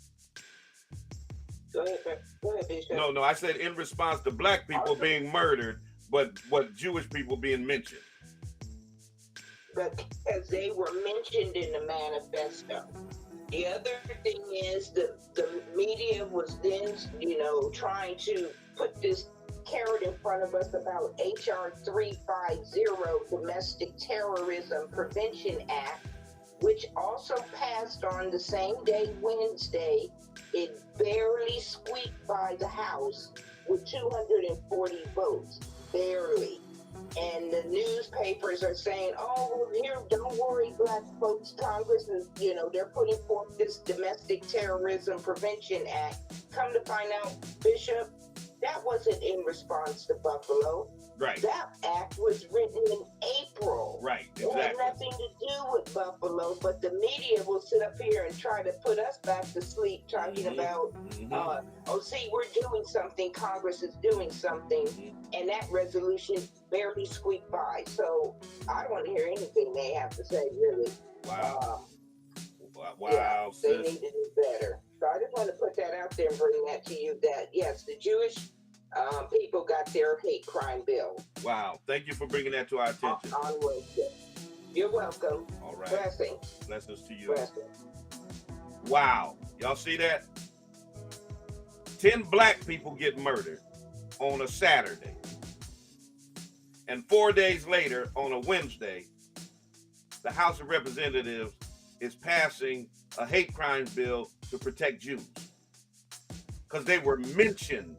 Go ahead, Bishop. No, I said in response to black people being murdered, but Jewish people being mentioned. Because they were mentioned in the manifesto. The other thing is the media was then, trying to put this carrot in front of us about HR 350, Domestic Terrorism Prevention Act, which also passed on the same day, Wednesday. It barely squeaked by the House with 240 votes, barely. And the newspapers are saying, oh, here, don't worry, black folks, Congress is, they're putting forth this Domestic Terrorism Prevention Act. Come to find out, Bishop, that wasn't in response to Buffalo. Right. That act was written in April. Right, exactly. It had nothing to do with Buffalo, but the media will sit up here and try to put us back to sleep talking about, we're doing something, Congress is doing something, and that resolution barely squeaked by. So I don't want to hear anything they have to say, really. Wow. Yeah, they need to do better. So I just want to put that out there and bring that to you, that, yes, the Jewish people got their hate crime bill. Wow. Thank you for bringing that to our attention. On Wednesday. You're welcome. All right. Blessings to you. Blessings. Wow. Y'all see that? 10 black people get murdered on a Saturday. And 4 days later, on a Wednesday, the House of Representatives is passing a hate crime bill to protect Jews. Because they were mentioned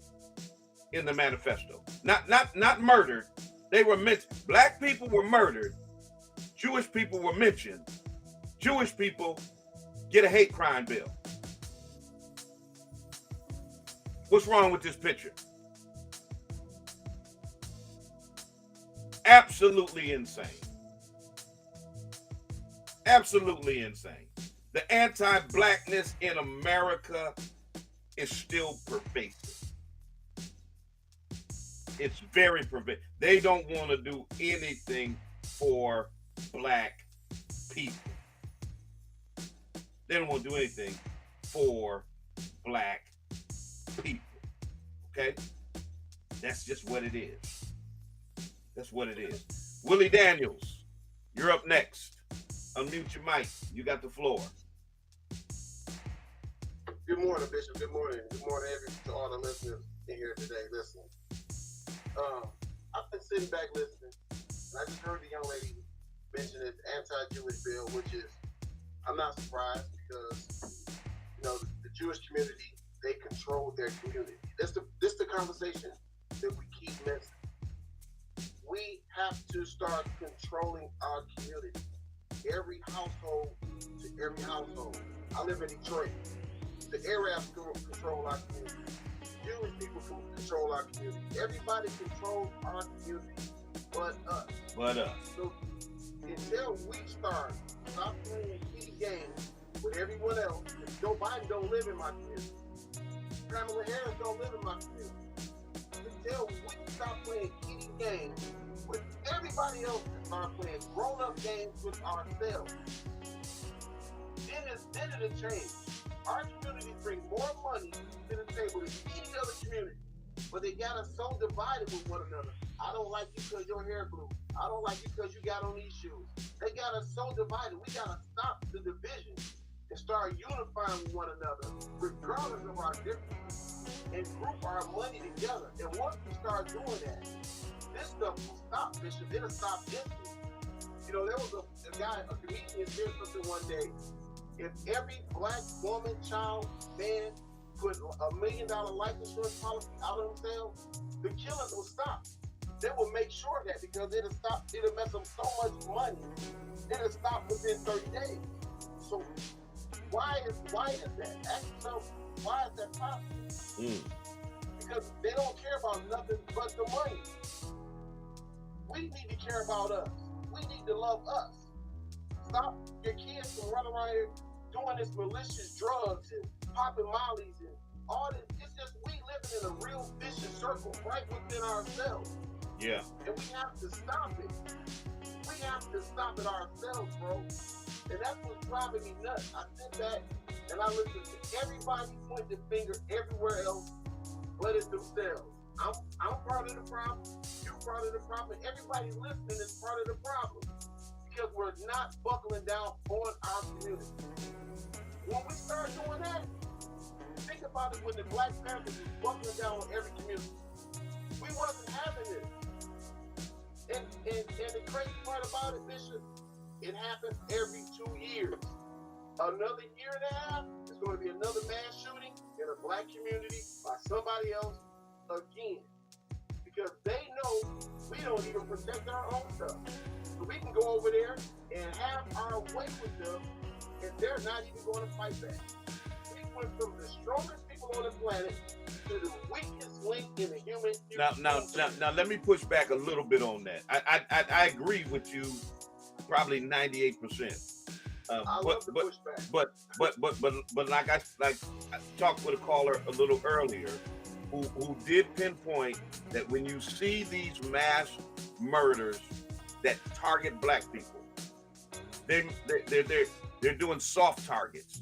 in the manifesto. Not murdered. They were mentioned. Black people were murdered. Jewish people were mentioned. Jewish people get a hate crime bill. What's wrong with this picture? Absolutely insane. Absolutely insane. The anti-blackness in America is still pervasive. It's very pervasive. They don't want to do anything for black people. They don't want to do anything for black people. Okay? That's just what it is. That's what it is. Willie Daniels, you're up next. Unmute your mic. You got the floor. Good morning, Bishop. Good morning. Good morning to all the listeners in here today listening. I've been sitting back listening, and I just heard the young lady mention this anti-Jewish bill, which is, I'm not surprised because, you know, the Jewish community, they control their community. This the conversation that we keep missing. We have to start controlling our community. Every household to every household. I live in Detroit. The Arabs control our community. Jewish people control our community. Everybody controls our community but us. But us. So until we stop playing key games with everyone else, Joe Biden don't live in my community. Kamala Harris don't live in my community. Until we stop playing kitty games with everybody else and start playing grown-up games with ourselves, then it'll change. Our community brings more money to the table than any other community, but they got us so divided with one another. I don't like you because your hair blue. I don't like you because you got on these shoes. They got us so divided. We got to stop the division and start unifying with one another, regardless of our differences, and group our money together. And once we start doing that, this stuff will stop, Bishop. It'll stop instantly. You know, there was a comedian said something one day. If every black woman, child, man put $1 million life insurance policy out of themselves, the killings will stop. They will make sure of that because it'll mess up so much money. It'll stop within 30 days. So why is that? Ask yourself, why is that possible? Because they don't care about nothing but the money. We need to care about us. We need to love us. Stop your kids from running around here doing this malicious drugs and popping mollies and all this. It's just we living in a real vicious circle right within ourselves. Yeah. And we have to stop it. We have to stop it ourselves, bro. And that's what's driving me nuts. I sit back and I listen to everybody point the finger everywhere else but it's themselves. I'm part of the problem. You're part of the problem. Everybody listening is part of the problem. Because we're not buckling down on our community. When we start doing that, think about it when the Black Panthers was buckling down on every community. We wasn't having this. And the crazy part about it, Bishop, it happens every 2 years. Another year and a half, there's going to be another mass shooting in a black community by somebody else again. Because they know we don't even protect our own stuff. So we can go over there and have our way with them, and they're not even going to fight back. We went from the strongest people on the planet to the weakest link in the human. Now, let me push back a little bit on that. I agree with you, probably 98%. I love the pushback. But like I talked with a caller a little earlier, who did pinpoint that when you see these mass murders that target black people, they're doing soft targets,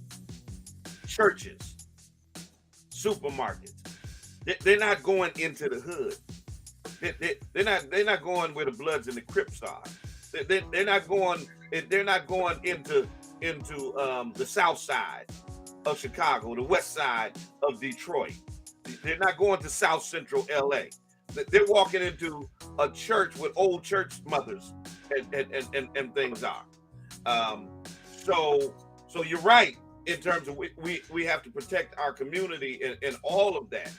churches, supermarkets. They're not going into the hood. They're not going where the Bloods and the Crips are. They're not going into the south side of Chicago, the west side of Detroit. They're not going to South Central LA. They're walking into a church with old church mothers and things are. So you're right in terms of we have to protect our community and all of that.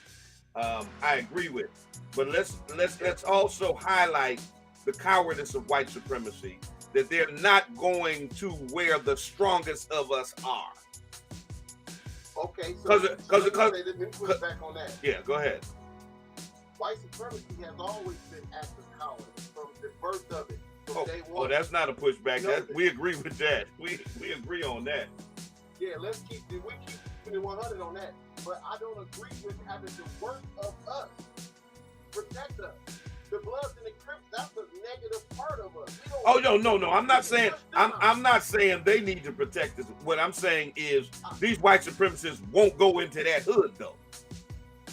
I agree with. But let's also highlight the cowardice of white supremacy, that they're not going to where the strongest of us are. Okay, so let me push back on that. Yeah, go ahead. White supremacy has always been active cowardice from the birth of it. From day one. Oh, that's not a pushback. We agree with that. We agree on that. Yeah, we keep it 100 on that. But I don't agree with having the work of us protect us. The Bloods and the Crips, that's a negative part of us. Oh no. I'm not saying they need to protect us. What I'm saying is these white supremacists won't go into that hood though.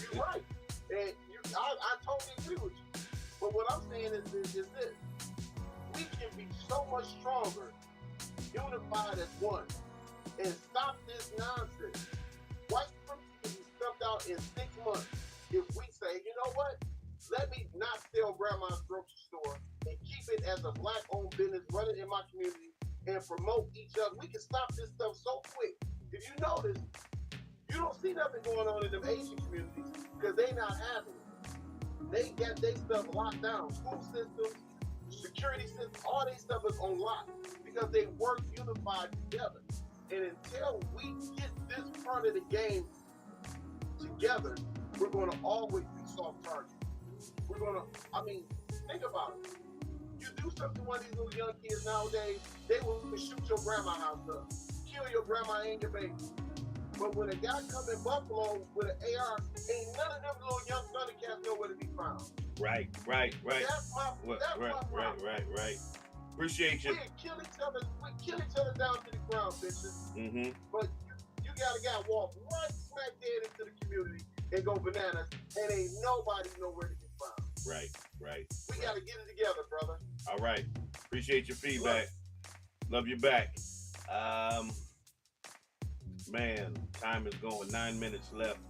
You're right. And I totally agree with you. But what I'm saying is this. We can be so much stronger, unified as one, and stop this nonsense. White supremacy can be stumped out in 6 months if we say, you know what? Let me not sell grandma's grocery store and keep it as a black-owned business running in my community and promote each other. We can stop this stuff so quick. If you notice, you don't see nothing going on in the Asian communities because they not having it. They got their stuff locked down. School systems, security systems, all their stuff is on lock because they work unified together. And until we get this part of the game together, we're going to always be soft targets. We're going to, I mean, think about it. You do something to one of these little young kids nowadays, they will shoot your grandma house up, kill your grandma and your baby. But when a guy come in Buffalo with an AR, ain't none of them little young Thundercats nowhere to be found. Right. That's my problem. Right. Appreciate you. We kill each other down to the ground, bitches. Mm-hmm. But you got a guy walk right smack dead into the community and go bananas, and ain't nobody nowhere to be found. Right. We got to get it together, brother. All right. Appreciate your feedback. Love you back. Man, time is going. 9 minutes left.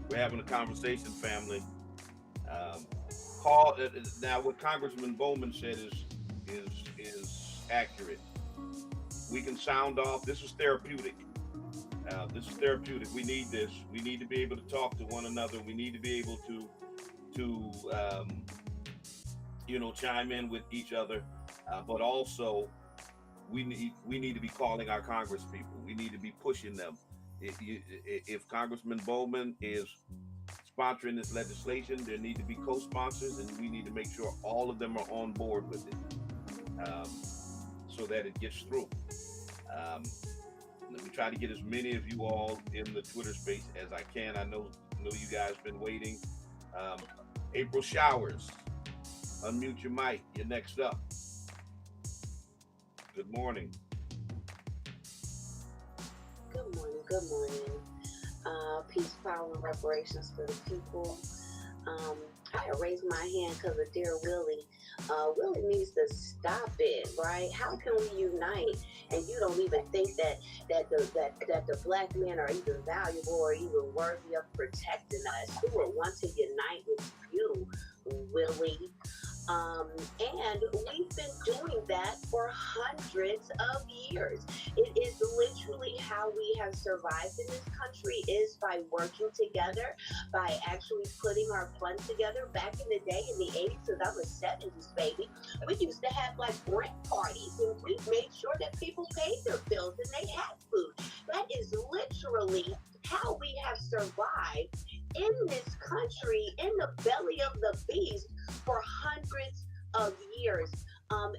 We're having a conversation, family. Call now. What Congressman Bowman said is accurate. We can sound off. This is therapeutic. We need this. We need to be able to talk to one another. We need to be able to chime in with each other. But also, we need to be calling our Congress people. We need to be pushing them. If Congressman Bowman is sponsoring this legislation, there need to be co-sponsors, and we need to make sure all of them are on board with it, so that it gets through. Let me try to get as many of you all in the Twitter space as I can. I know you guys been waiting. April Showers, unmute your mic. You're next up. Good morning. Good morning. Peace, power, and reparations for the people. I raised my hand because of dear Willie. Willie needs to stop it, right? How can we unite and you don't even think that the black men are even valuable or even worthy of protecting us? Who would want to unite with you, Willie? And we've been doing that for hundreds of years. It is literally how we have survived in this country, is by working together, by actually putting our funds together. Back in the day, in the 80s, because I'm a 70s baby, we used to have like rent parties, and we made sure that people paid their bills and they had food. That is literally how we have survived in this country, in the belly of the beast, for hundreds of years. And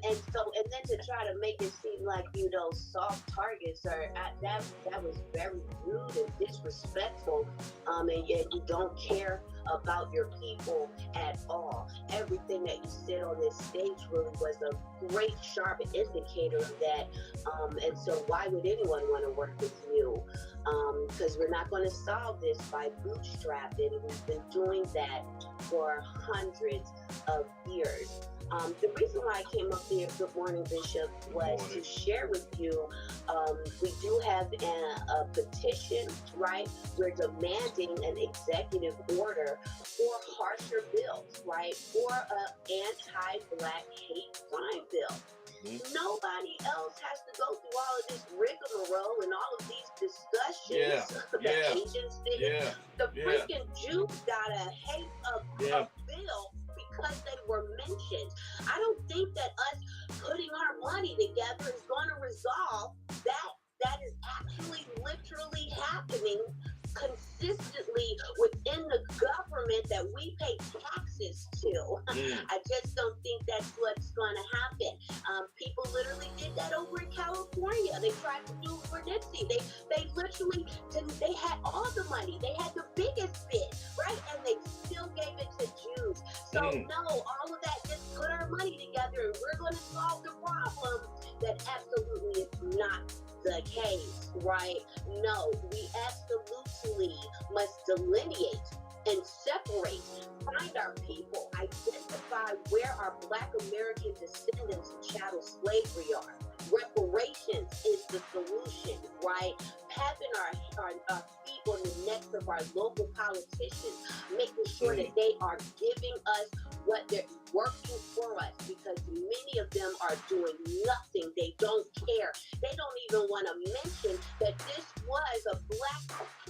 then to try to make it seem like, soft targets are, that was very rude and disrespectful. And yet you don't care about your people at all. Everything that you said on this stage really was a great, sharp indicator of that. And so why would anyone want to work with you? Because we're not going to solve this by bootstrapping. We've been doing that for hundreds of years. The reason why I came up here, good morning, Bishop, was to share with you, we do have a petition, right? We're demanding an executive order for harsher bills, right? For an anti-black hate crime bill. Nobody else has to go through all of this rigmarole and all of these discussions. The Asians did. The freaking Jews gotta hate a bill because they were mentioned. I don't think that us putting our money together is going to resolve that. That is actually literally happening consistently within the government that we pay taxes to. I just don't think that's what's going to happen. People literally did that over in California. They tried to do it for Nipsey. They literally, they had all the money. They had the biggest bid, right? And they still gave it to Jews. So no, all of that, just put our money together and we're going to solve the problem. That absolutely is not the case, right? No, we absolutely must delineate and separate, find our people, identify where our Black American descendants of chattel slavery are. Reparations is the solution, right? Having our feet on the necks of our local politicians, making sure that they are giving us what they're working for us, because many of them are doing nothing. They don't care. They don't even want to mention that this was a Black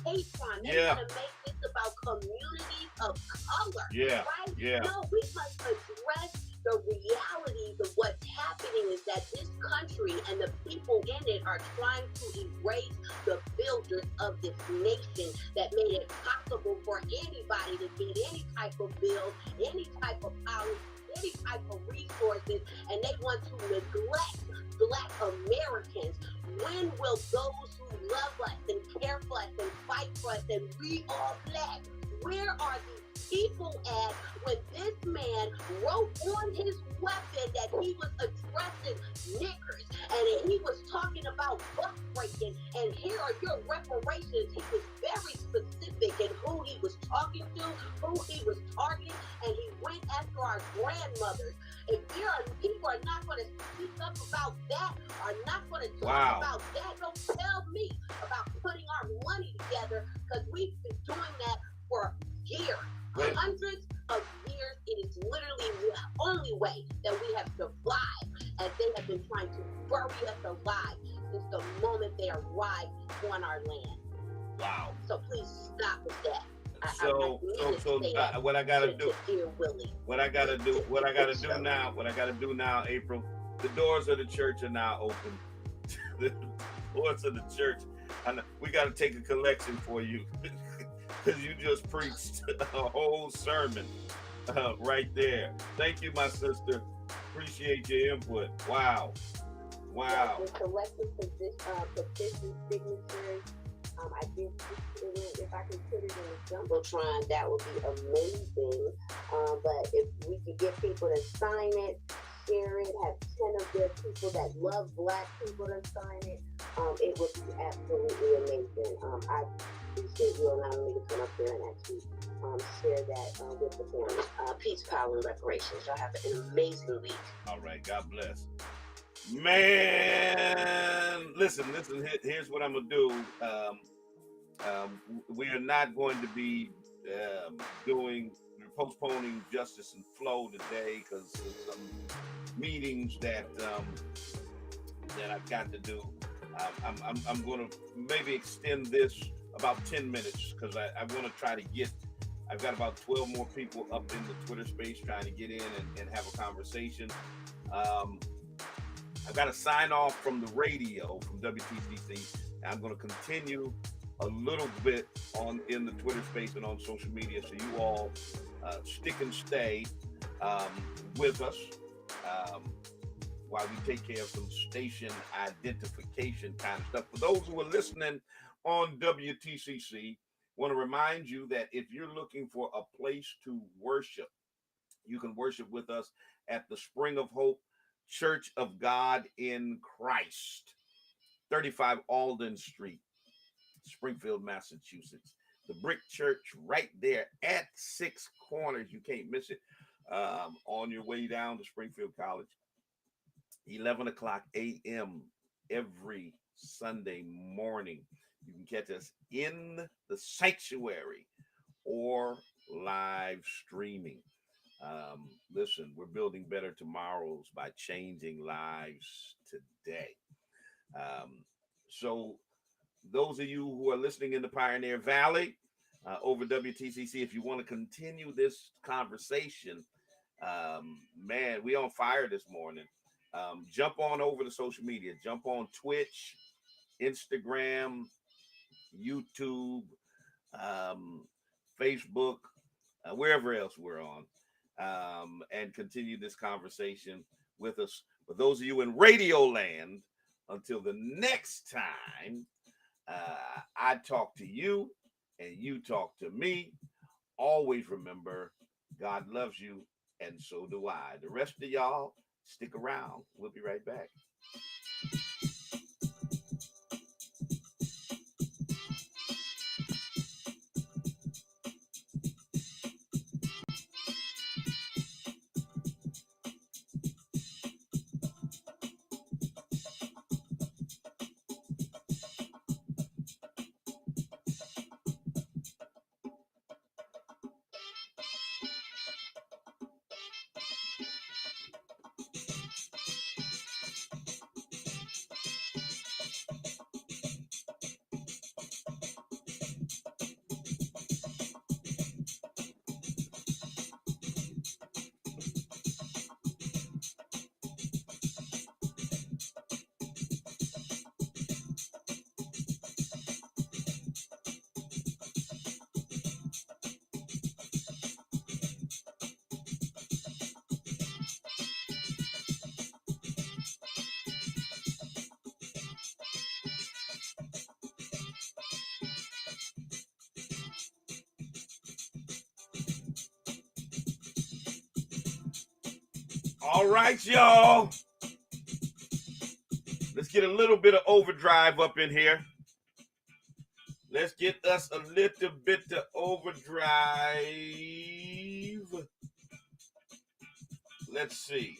hate crime. They want to make this about communities of color, right? No, we must address the realities of what's happening is that this country and the people in it are trying to erase the builders of this nation that made it possible for anybody to get any type of bill, any type of policy, any type of resources, and they want to neglect Black Americans. When will those who love us and care for us and fight for us and we are Black, where are these people at when this man wrote on his weapon that he was addressing niggers and he was talking about buck breaking, and here are your reparations? He was very specific in who he was talking to, who he was targeting, and he went after our grandmothers. If there are people are not going to speak up about that, are not going to talk about that, don't tell me about putting our money together, because we've been doing that for years. Hundreds of years. It is literally the only way that we have survived, as they have been trying to bury us alive since the moment they arrived on our land. Wow. So please stop with that. What I gotta do, what I gotta do now, April, the doors of the church are now open. The doors of the church, we gotta take a collection for you. Because you just preached a whole sermon right there. Thank you, my sister. Appreciate your input. Wow. The collective petition signatures. I think if I can put it in a jumbotron, that would be amazing. But if we could get people to sign it, share it, have 10 of their people that love Black people to sign it, it would be absolutely amazing. I appreciate you allowing me to come up here and actually share that with the family. Peace, power, and reparations. Y'all have an amazing week. All right, God bless. Man, listen, here's what I'm going to do. We are not going to be postponing Justice and Flow today because of some meetings that I've got to do. I'm going to maybe extend this about 10 minutes because I want to try to get, I've got about 12 more people up in the Twitter space trying to get in and have a conversation. I've got to sign off from the radio, from WTCC. I'm going to continue a little bit in the Twitter space and on social media, so you all stick and stay with us while we take care of some station identification kind of stuff. For those who are listening on WTCC, want to remind you that if you're looking for a place to worship, you can worship with us at the Spring of Hope Church of God in Christ, 35 Alden Street, Springfield, Massachusetts. The brick church right there at 6 Corners. You can't miss it. On your way down to Springfield College, 11 o'clock a.m. every Sunday morning. You can catch us in the sanctuary or live streaming. Listen, we're building better tomorrows by changing lives today. So those of you who are listening in the Pioneer Valley over WTCC, if you want to continue this conversation, man, we on fire this morning. Jump on over to social media. Jump on Twitch, Instagram, YouTube, Facebook, wherever else we're on, and continue this conversation with us. For those of you in Radio Land, until the next time, I talk to you and you talk to me. Always remember, God loves you, and so do I. The rest of y'all, stick around. We'll be right back. All right, y'all. Let's get a little bit of overdrive up in here. Let's get us a little bit of overdrive. Let's see.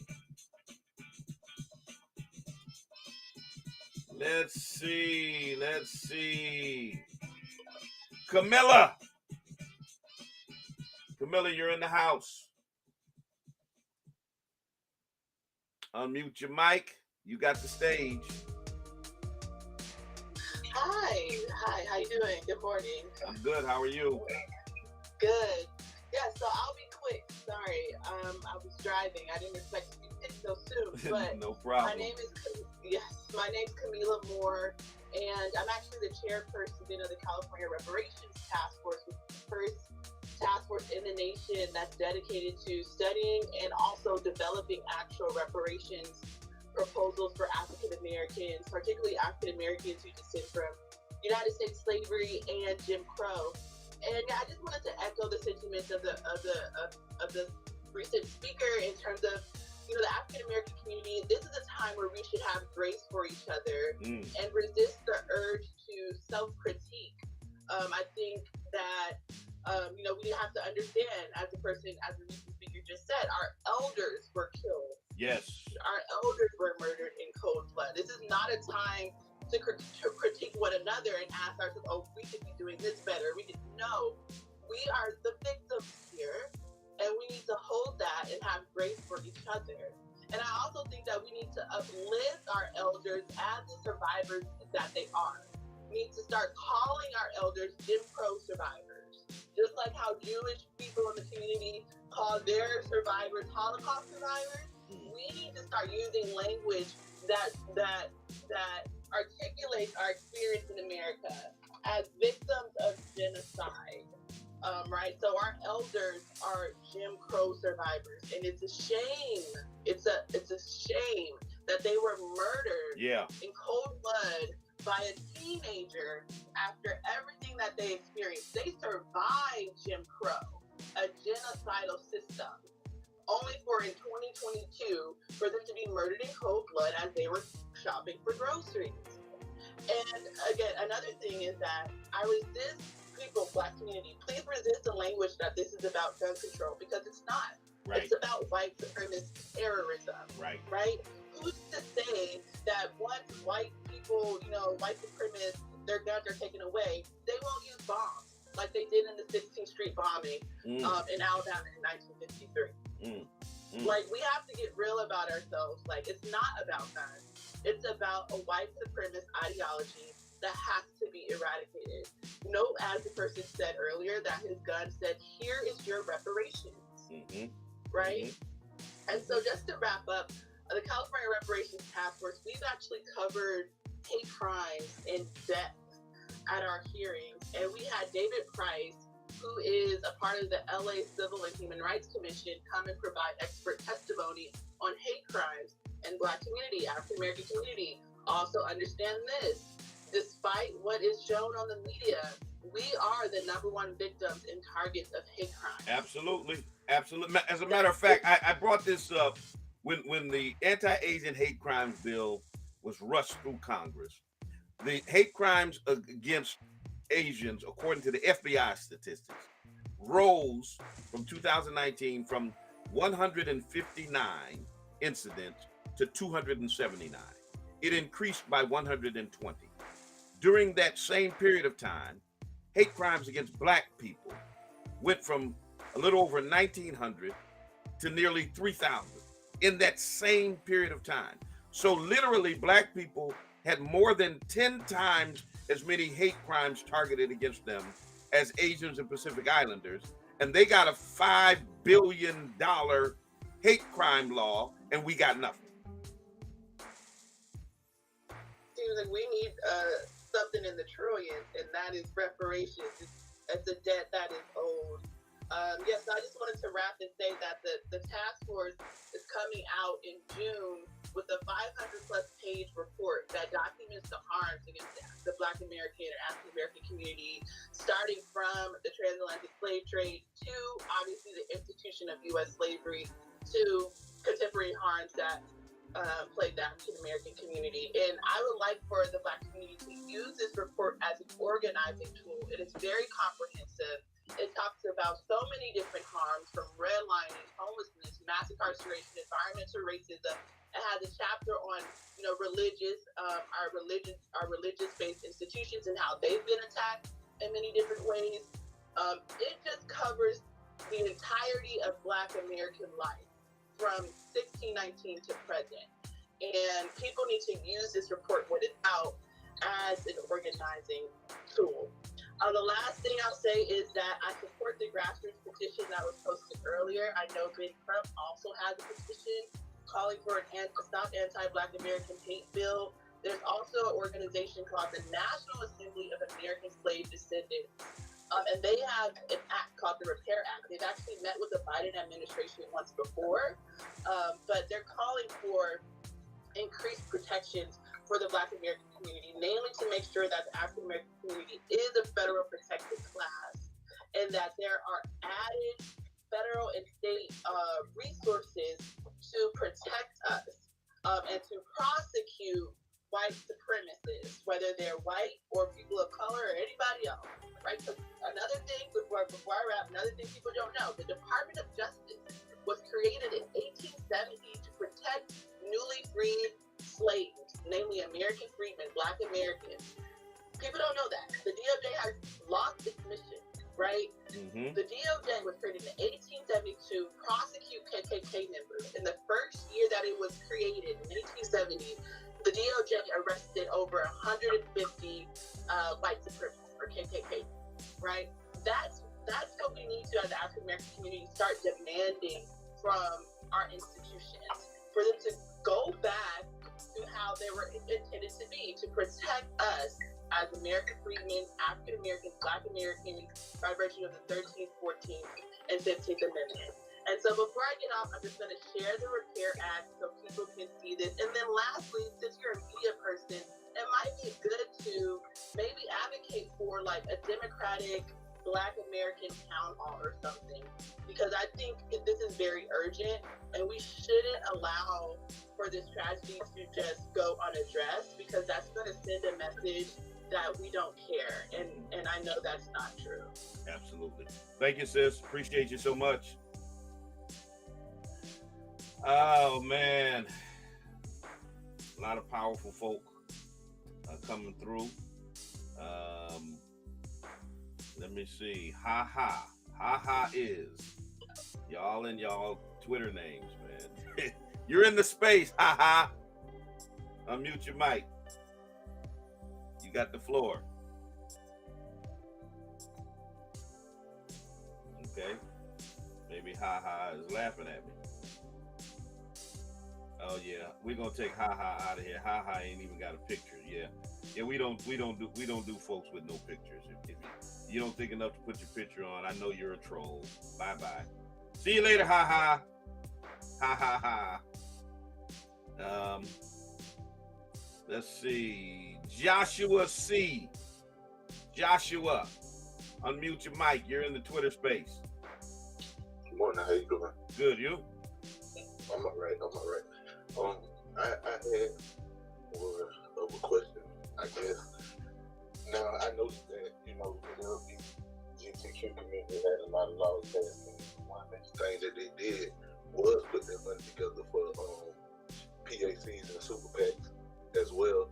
Let's see. Camilla, you're in the house. Unmute your mic. You got the stage. Hi, how you doing? Good morning. I'm good. How are you? Good. Yeah, so I'll be quick. Sorry, I was driving. I didn't expect to be picked so soon. But no problem. my name's Camila Moore, and I'm actually the chairperson of the California Reparations Task Force, which is the first task force in the nation that's dedicated to studying and also developing actual reparations proposals for African Americans, particularly African Americans who descend from United States slavery and Jim Crow. And I just wanted to echo the sentiments of the recent speaker in terms of the African American community. This is a time where we should have grace for each other and resist the urge to self-critique. I think that we have to understand, as the recent speaker just said, our elders were killed. Yes. Our elders were murdered in cold blood. This is not a time to critique one another and ask ourselves, oh, we should be doing this better. No, we are the victims here, and we need to hold that and have grace for each other. And I also think that we need to uplift our elders as the survivors that they are. We need to start calling our elders Jim Crow survivors. Just like how Jewish people in the community call their survivors Holocaust survivors, we need to start using language that articulates our experience in America as victims of genocide. Right? So our elders are Jim Crow survivors, and it's a shame. It's a shame that they were murdered in cold blood by a teenager after everything that they experienced. They survived Jim Crow, a genocidal system, only for in 2022 for them to be murdered in cold blood as they were shopping for groceries. And again, another thing is that I resist people, Black community, please resist the language that this is about gun control, because it's not. Right. It's about white supremacist terrorism. Right? Who's to say that once white people, white supremacists, their guns are taken away, they won't use bombs like they did in the 16th Street bombing in Alabama in 1953. Like, we have to get real about ourselves. Like, it's not about guns. It's about a white supremacist ideology that has to be eradicated. Note, as the person said earlier, that his gun said, "Here is your reparations." Right? And so just to wrap up, the California Reparations Task Force, we've actually covered hate crimes in depth at our hearings. And we had David Price, who is a part of the LA Civil and Human Rights Commission, come and provide expert testimony on hate crimes and Black community, African American community. Also understand this, despite what is shown on the media, we are the #1 victims and targets of hate crime. Absolutely. As a matter of fact, I brought this up when the anti-Asian hate crimes bill was rushed through Congress. The hate crimes against Asians, according to the FBI statistics, rose from 2019 from 159 incidents to 279. It increased by 120. During that same period of time, hate crimes against Black people went from a little over 1,900 to nearly 3,000 in that same period of time. So literally, Black people had more than 10 times as many hate crimes targeted against them as Asians and Pacific Islanders, and they got a $5 billion hate crime law, and we got nothing. Seems like we need something in the trillions, and that is reparations. It's a debt that is owed. Yes, I just wanted to wrap and say that the task force is coming out in June with a 500-plus page report that documents the harms against the Black American or African American community, starting from the transatlantic slave trade to obviously the institution of U.S. slavery, to contemporary harms that plague the African American community. And I would like for the Black community to use this report as an organizing tool. It is very comprehensive. It talks about so many different harms, from redlining, homelessness, mass incarceration, environmental racism. It has a chapter on, our religious-based institutions and how they've been attacked in many different ways. It just covers the entirety of Black American life from 1619 to present. And people need to use this report when it's out as an organizing tool. The last thing I'll say is that I support the grassroots petition that was posted earlier. I know Ben Crump also has a petition calling for an Stop Anti-Black American Hate Bill. There's also an organization called the National Assembly of American Slave Descendants. And they have an act called the Repair Act. They've actually met with the Biden administration once before, but they're calling for increased protections for the Black American community, namely to make sure that the African American community is a federal protected class, and that there are added federal and state resources to protect us and to prosecute white supremacists, whether they're white or people of color or anybody else, right? Another thing, before I wrap, another thing people don't know, the Department of Justice was created in 1870 to protect newly freed slaves, namely American freedmen, Black Americans. People don't know that. The DOJ has lost its mission, right? Mm-hmm. The DOJ was created in 1870 to prosecute KKK members. In the first year that it was created, in 1870, the DOJ arrested over 150 white supremacists or KKK, right? That's what we need to, as the African American community, start demanding from our institutions, for them to go back to how they were intended to be, to protect us as American freedmen, African Americans, Black Americans, by virtue of the 13th, 14th, and 15th Amendment. And so before I get off, I'm just going to share the Repair Act so people can see this. And then lastly, since you're a media person, it might be good to maybe advocate for like a Democratic Black American town hall or something, because I think this is very urgent, and we shouldn't allow for this tragedy to just go unaddressed, because that's going to send a message that we don't care, and I know that's not true. Absolutely. Thank you, sis. Appreciate you so much. Oh man, a lot of powerful folk coming through. Let me see. Ha ha is y'all and y'all Twitter names, man. You're in the space. Ha ha. Unmute your mic. You got the floor. Okay. Maybe ha ha is laughing at me. Oh yeah, we're gonna take ha ha out of here. Ha ha ain't even got a picture. Yeah, we don't do folks with no pictures. If you don't think enough to put your picture on, I know you're a troll. Bye bye. See you later. Ha ha. Ha ha ha. Let's see. Joshua C. Joshua, unmute your mic. You're in the Twitter space. Good morning. How you doing? Good. You? I'm all right. I had more of a question, I guess. Now, I noticed that, the LGBTQ community had a lot of laws passed, and one of the things that they did was put their money together for PACs and super PACs as well.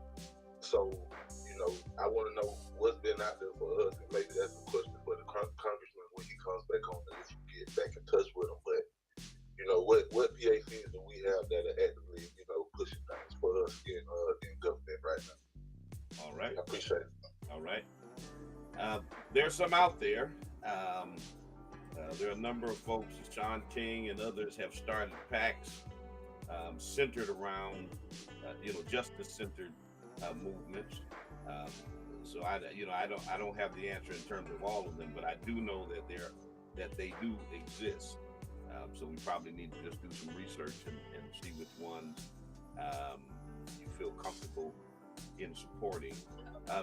So, I want to know what's been out there for us, and maybe that's a question for the congressman when he comes back on, if you get back in touch with him. But what PACs do we have that are actively, pushing things for us in government right now? All right. I appreciate it. All right. There's some out there. There are a number of folks, Sean King and others, have started PACs centered around, justice-centered movements. So I don't have the answer in terms of all of them, but I do know that they do exist. So we probably need to just do some research and see which ones you feel comfortable in supporting.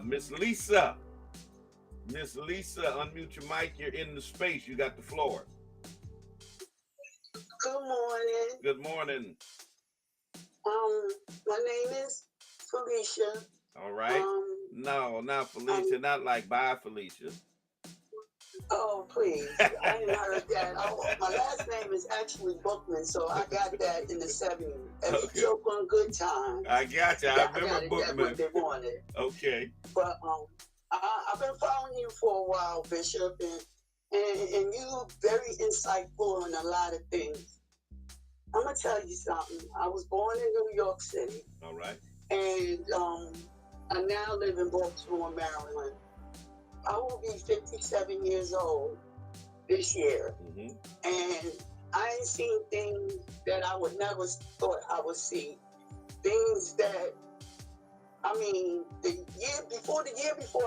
Miss Lisa, unmute your mic. You're in the space. You got the floor. Good morning. Good morning. My name is Felicia. All right. No, not Felicia. Not like bye, Felicia. Oh, please. I ain't heard that. My last name is actually Bookman, so I got that in the 70s. As a joke on Good Time. I got you. I remember Bookman. What they wanted. Okay. But I've been following you for a while, Bishop, and you very insightful on a lot of things. I'm going to tell you something. I was born in New York City. All right. And I now live in Baltimore, Maryland. I will be 57 years old this year. Mm-hmm. And I ain't seen things that I would never thought I would see. Things that, I mean, the year before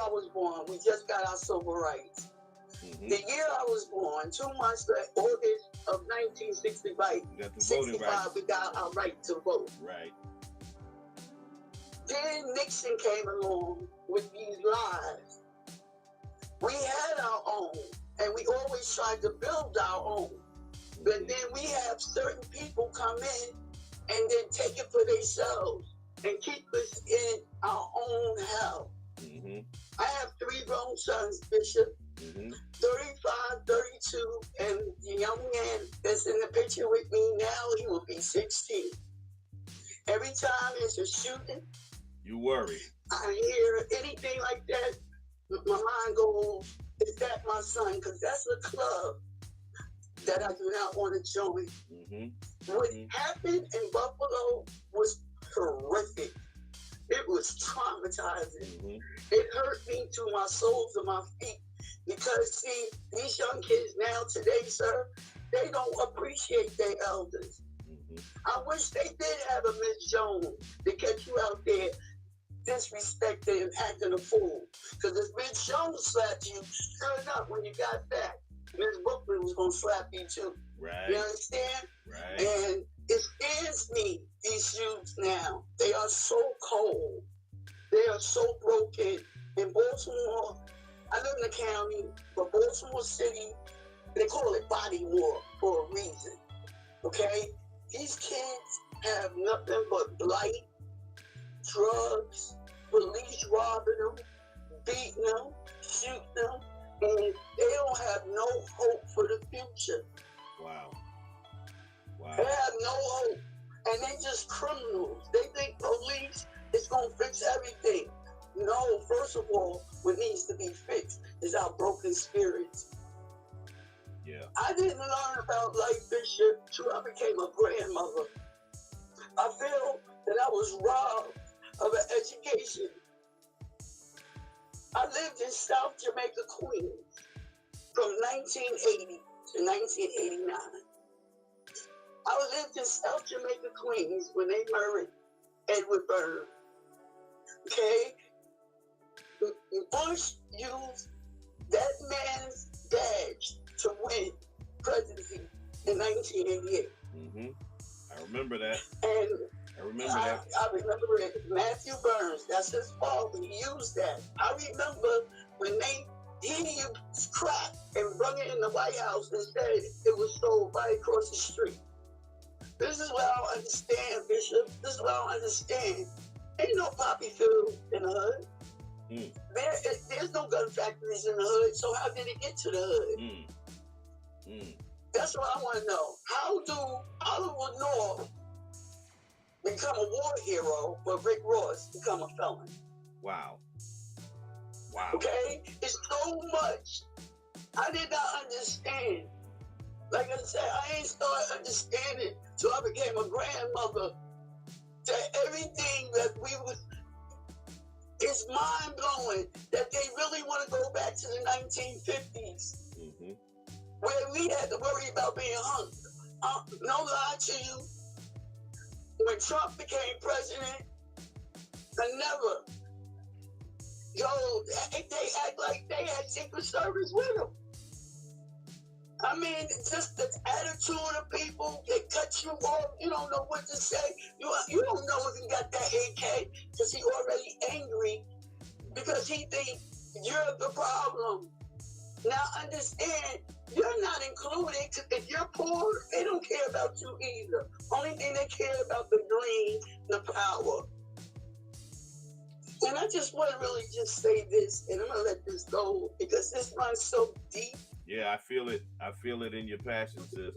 I was born, we just got our civil rights. Mm-hmm. The year I was born, 2 months later, August of 1965, we got our right to vote. Right. Then Nixon came along with these lies. We had our own, and we always tried to build our own. But then we have certain people come in and then take it for themselves and keep us in our own hell. Mm-hmm. I have 3 grown sons, Bishop. Mm-hmm. 35, 32, and the young man that's in the picture with me now, he will be 16. Every time there's a shooting, you worry. I hear anything like that, my mind goes, is that my son? Because that's a club that I do not want to join. Mm-hmm. What happened in Buffalo was horrific. It was traumatizing. Mm-hmm. It hurt me to my soles of my feet. Because, see, these young kids now today, sir, they don't appreciate their elders. Mm-hmm. I wish they did have a Miss Jones to catch you out there disrespecting and acting a fool. Because if Miss Jones slapped you, sure enough, when you got back, Miss Bookman was going to slap you too. Right. You understand? Right. And it scares me, these youths now. They are so cold. They are so broken. In Baltimore, I live in the county, but Baltimore City, they call it body war for a reason, okay? These kids have nothing but blight, drugs, police robbing them, beating them, shooting them, and they don't have no hope for the future. Wow. They have no hope, and they just criminals. They think police is going to fix everything. No, first of all, what needs to be fixed is our broken spirits. Yeah. I didn't learn about life, Bishop, till I became a grandmother. I feel that I was robbed of an education. I lived in South Jamaica, Queens, from 1980 to 1989. I lived in South Jamaica, Queens, when they murdered Edward Byrne. Okay? Bush used that man's badge to win presidency in 1988. Mm-hmm. I remember that. And I remember that. I remember it. Matthew Burns, that's his father. He used that. I remember when he used crack and brought it in the White House and said it was sold right across the street. This is what I don't understand, Bishop. This is what I don't understand. Ain't no poppy field in the hood. There's no gun factories in the hood, so how did it get to the hood? That's what I want to know. How do Oliver North become a war hero, but Rick Ross become a felon? Wow. Okay? It's so much. I did not understand. Like I said, I ain't started understanding till I became a grandmother. That everything that we was, it's mind-blowing that they really want to go back to the 1950s, where we had to worry about being hung. No lie to you, when Trump became president, I never, they act like they had Secret Service with them. I mean, it's just the attitude of people, they cut you off, you don't know what to say. You don't know if he got that AK, because he already angry, because he thinks you're the problem. Now understand, You're not included. If you're poor, they don't care about you either. Only thing they care about the green, the power. And I just want to really just say this, and I'm gonna let this go because this runs so deep. Yeah, I feel it. I feel it in your passion, sis.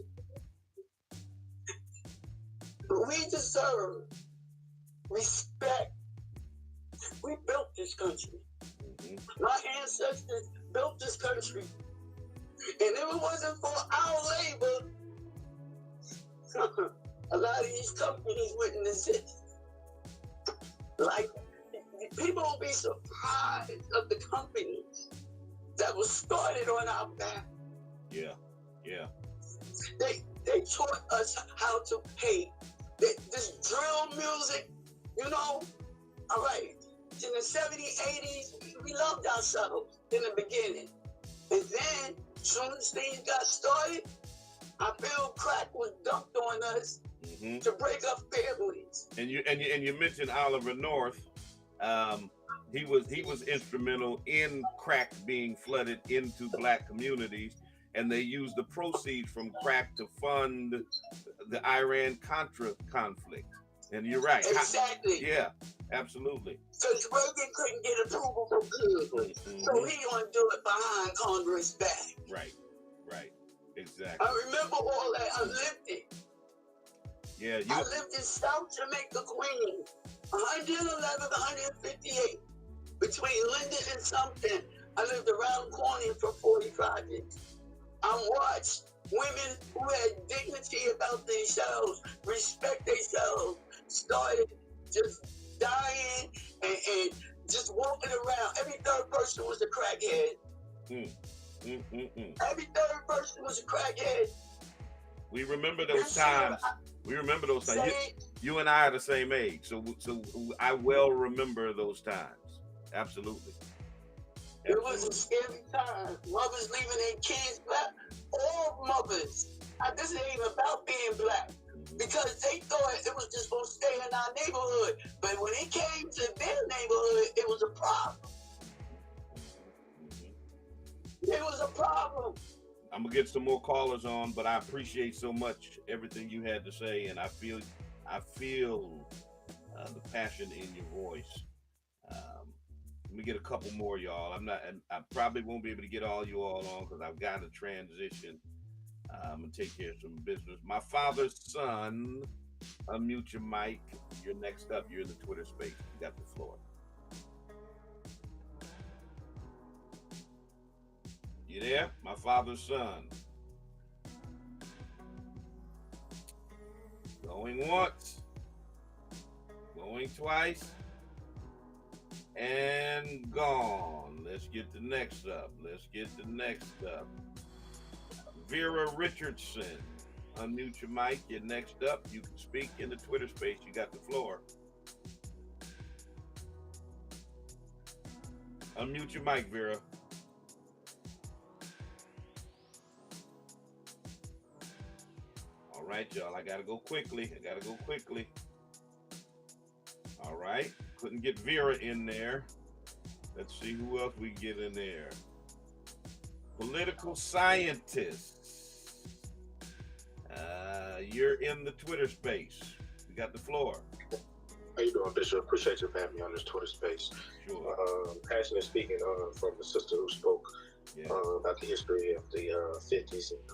We deserve respect. We built this country. Mm-hmm. My ancestors built this country. And if it wasn't for our labor, a lot of these companies wouldn't exist. Like, people will be surprised of the companies that was started on our back. Yeah, yeah. They taught us how to pay. This drill music, you know, all right. In the 70s, 80s, we loved ourselves in the beginning. And then, as soon as things got started, I feel crack was dumped on us to break up families. And you mentioned Oliver North. He was instrumental in crack being flooded into black communities, and they used the proceeds from crack to fund the Iran-Contra conflict. And you're right. Exactly. Yeah, absolutely. Because Reagan couldn't get approval from Cleveland, so he gonna do it behind Congress' back. Right. Exactly. I remember all that. I lived it. Yeah, I lived in South Jamaica, Queens, 111, 158, between Linden and Sumter. I lived around the corner for 45 years. I watched women who had dignity about themselves, respect themselves, started just dying and just walking around. Every third person was a crackhead. Every third person was a crackhead. We remember those times. We remember those times. You and I are the same age, so I well remember those times. Absolutely. It was a scary time. Mothers leaving their kids black. All mothers. This ain't even about being black. Because they thought it was just going to stay in our neighborhood. But when it came to their neighborhood, it was a problem. It was a problem. I'm going to get some more callers on, but I appreciate so much everything you had to say, and I feel the passion in your voice. Let me get a couple more, y'all. I probably won't be able to get all you all on because I've got to transition. I'm going to take care of some business. My father's son, unmute your mic. You're next up. You're in the Twitter space. You got the floor. You there? My father's son. Going once. Going twice. And gone. Let's get the next up. Vera Richardson. Unmute your mic. You're next up. You can speak in the Twitter space. You got the floor. Unmute your mic, Vera. All right, y'all. I gotta go quickly. All right. Couldn't get Vera in there. Let's see who else we get in there. Political scientists. You're in the Twitter space. You got the floor. How you doing, Bishop? Appreciate you having me on this Twitter space. Sure. Passionate speaking from the sister who spoke about the history of the 50s and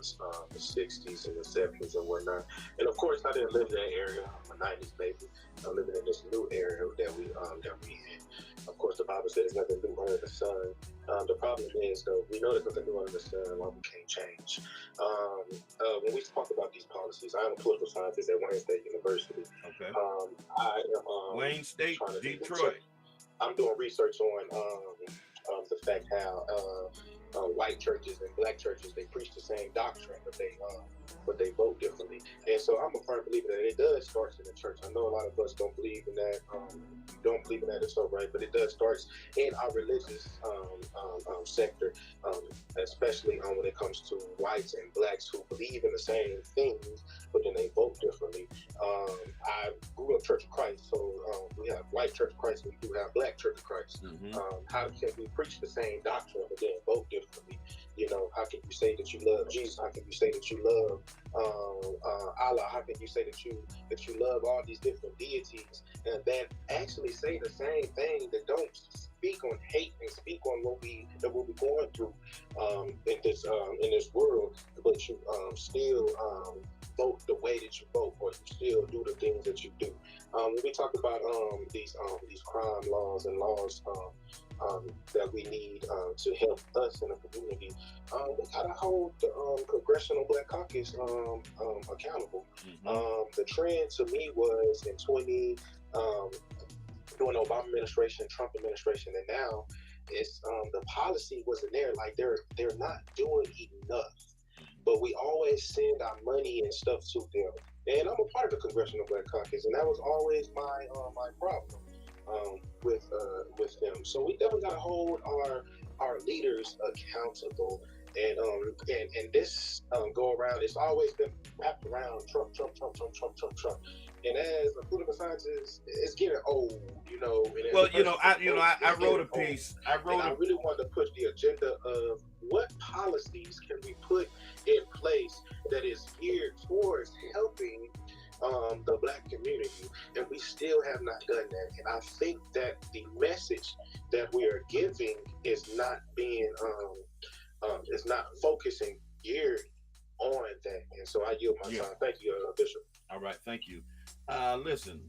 the 60s and the 70s and whatnot. And of course, I didn't live in that area. I'm a 90s baby. I'm living in this new area that we in. Of course, the Bible says nothing new under the sun. The problem is, though, we know there's nothing new under the sun, why we can't change. When we talk about these policies, I am a political scientist at Wayne State University. Okay. I am Wayne State, Detroit. I'm doing research on the fact how white churches and black churches, they preach the same doctrine, but they vote differently. And so I'm a firm believer that it does start in the church. I know a lot of us don't believe in that. Don't believe in that, it's all right, but it does start in our religious sector, especially when it comes to whites and blacks who believe in the same things, but then they vote differently. I grew up Church of Christ, so we have white Church of Christ and we do have black Church of Christ. How can we preach the same doctrine but then vote differently? You know, how How can you say that you love Jesus? How can you say that you love Allah? How can you say that you love all these different deities that actually say the same thing, that don't speak on hate and speak on what we're going through in this world, but you still vote the way that you vote, or you still do the things that you do. When we talk about these crime laws and laws that we need to help us in the community, we gotta hold the Congressional Black Caucus accountable. The trend to me was in during the Obama administration, Trump administration, and now it's the policy wasn't there. Like they're not doing enough. But we always send our money and stuff to them. And I'm a part of the Congressional Black Caucus, and that was always my problem with them. So we definitely gotta hold our leaders accountable. And this go around, it's always been wrapped around Trump. And as a political scientist, it's getting old, you know. Well, I wrote a piece. I really wanted to push the agenda of what policies can we put in place that is geared towards helping the Black community, and we still have not done that. And I think that the message that we are giving is not being, is not focusing geared on that. And so I yield my time. Thank you, Bishop. All right, thank you. Listen.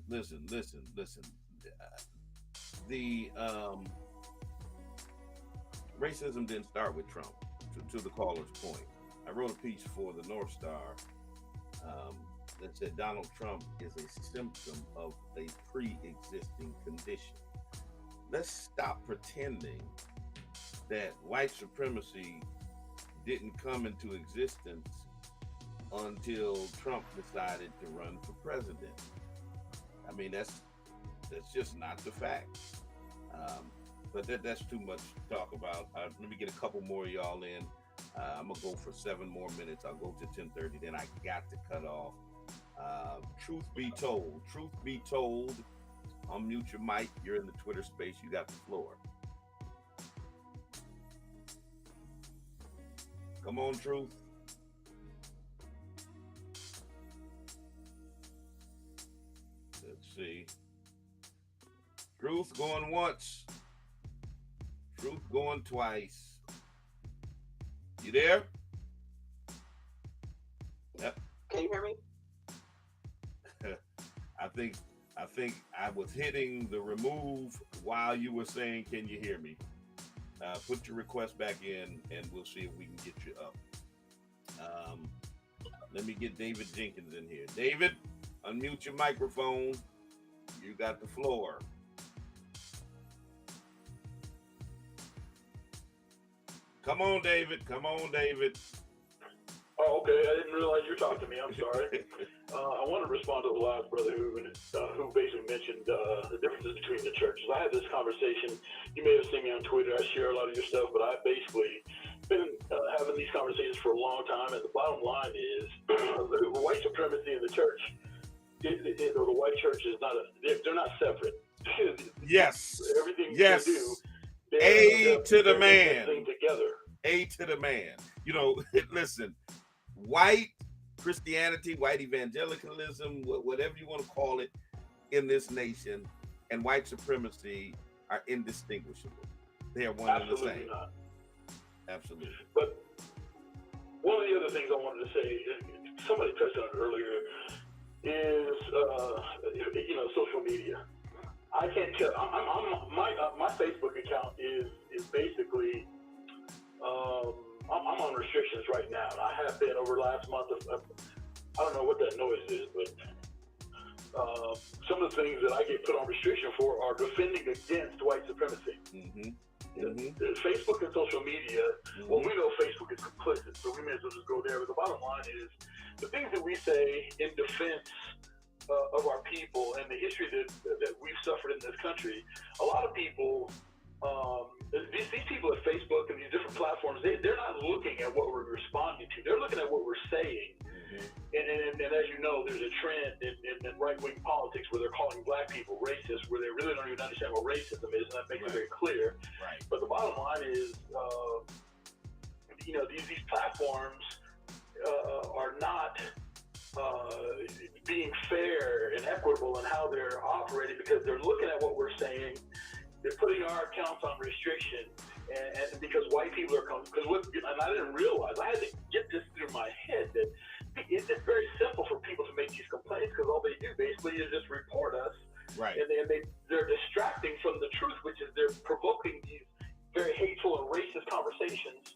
The racism didn't start with Trump. To the caller's point, I wrote a piece for the North Star that said Donald Trump is a symptom of a pre-existing condition. Let's stop pretending that white supremacy didn't come into existence until Trump decided to run for president. I mean, that's just not the fact. But that's too much to talk about. Let me get a couple more of y'all in. I'm gonna go for 7 more minutes. I'll go to 10:30. Then I got to cut off. Truth be told, unmute your mic. You're in the Twitter space. You got the floor. Come on, Truth. Let's see. Truth going once. Truth going twice. You there? Yep. Can you hear me? I think I was hitting the remove while you were saying, "Can you hear me?" Put your request back in, and we'll see if we can get you up. Let me get David Jenkins in here. David, unmute your microphone. You got the floor. Come on, David. Oh, okay. I didn't realize you were talking to me. I'm sorry. I want to respond to the last brother who basically mentioned the differences between the churches. I had this conversation. You may have seen me on Twitter. I share a lot of your stuff, but I've basically been having these conversations for a long time. And the bottom line is the white supremacy in the church, or the white church is not, they're not separate. Yes. Everything yes. they do. A to the man. Together. A to the man. You know, listen, white Christianity, white evangelicalism, whatever you want to call it, in this nation, and white supremacy are indistinguishable. They are one and the same. Not. Absolutely. But one of the other things I wanted to say, somebody touched on it earlier, is social media. I can't tell. My Facebook account is basically. I'm on restrictions right now. I have been over the last month. I don't know what that noise is, but some of the things that I get put on restriction for are defending against white supremacy. Facebook and social media. Well, we know Facebook is complicit, so we may as well just go there. But the bottom line is the things that we say in defense of our people and the history that we've suffered in this country. A lot of people. These people at Facebook and these different platforms, they're not looking at what we're responding to. They're looking at what we're saying. And as you know, there's a trend in right-wing politics where they're calling black people racist, where they really don't even understand what racism is, and that makes it very clear. Right. But the bottom line is, these platforms are not being fair and equitable in how they're operating, because they're looking at what we're saying, they're putting our accounts on restriction, and because white people are coming, and I didn't realize, I had to get this through my head that it's very simple for people to make these complaints, because all they do basically is just report us, right? And they're distracting from the truth, which is they're provoking these very hateful and racist conversations.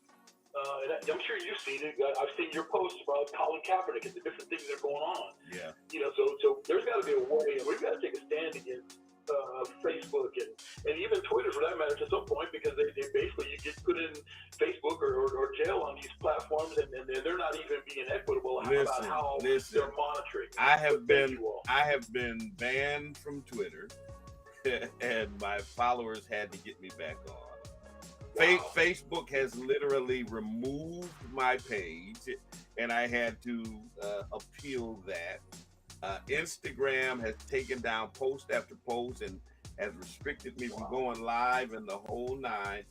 And I'm sure you've seen it. I've seen your posts about Colin Kaepernick and the different things that are going on. Yeah. So there's got to be a way. We've got to take a stand against Facebook and even Twitter, for that matter, to some point, because they basically, you get put in Facebook or jail on these platforms, and they're not even being equitable about how they're monitoring. I have been banned from Twitter, and my followers had to get me back on. Wow. Facebook has literally removed my page, and I had to appeal that. Instagram has taken down post after post and has restricted me from going live and the whole nine.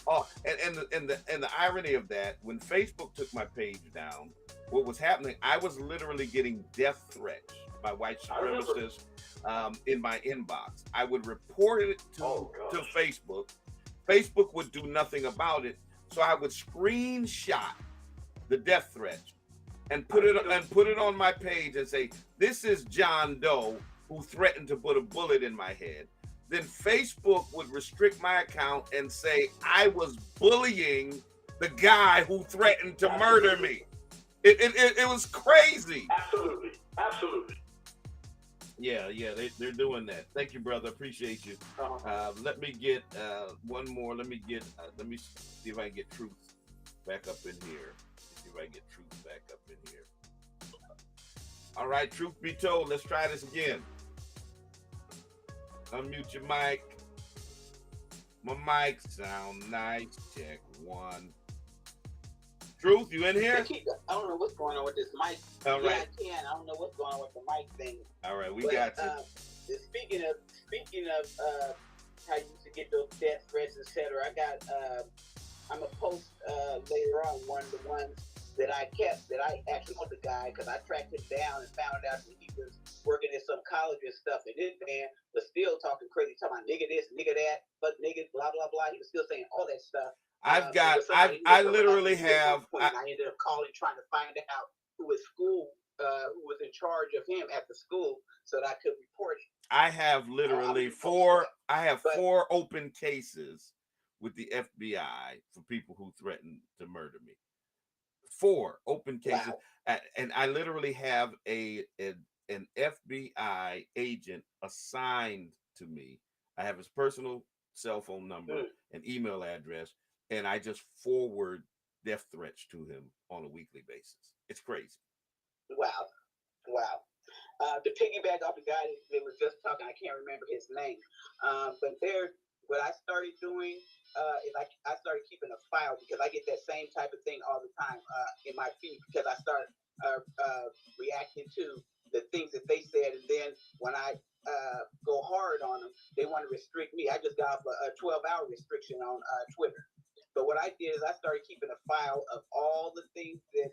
Oh, and the irony of that, when Facebook took my page down, what was happening, I was literally getting death threats by white supremacists in my inbox. I would report it to Facebook. Facebook would do nothing about it, so I would screenshot the death threats and put it on my page and say, "This is John Doe who threatened to put a bullet in my head." Then Facebook would restrict my account and say I was bullying the guy who threatened to murder me. It was crazy. Absolutely. Yeah, they're doing that. Thank you, brother. Appreciate you. Let me get one more. Let me see if I can get Truth back up in here. All right, truth be told, let's try this again. Unmute your mic. My mic sound nice. Check one. Truth, you in here? I don't know what's going on with this mic. All right. I can. I don't know what's going on with the mic thing. All right, we got you. Speaking of how you used to get those death threats, etc., I'm gonna post later on one of the ones that I kept, that I actually know the guy, because I tracked him down and found out that he was working in some college and stuff, and this man was still talking crazy, talking about nigga this, nigga that, fuck niggas, blah blah blah. He was still saying all that stuff. I literally have. I ended up calling, trying to find out who was in charge of him at the school, so that I could report it. I have literally four open cases with the FBI for people who threatened to murder me. 4 open cases. Wow. And I literally have an FBI agent assigned to me. I have his personal cell phone number and email address, and I just forward death threats to him on a weekly basis. It's crazy. Wow. To piggyback off the guy that was just talking, I can't remember his name, but what I started doing is I started keeping a file, because I get that same type of thing all the time in my feed, because I start reacting to the things that they said, and then when I go hard on them, they want to restrict me. I just got a 12-hour restriction on Twitter. But what I did is I started keeping a file of all the things that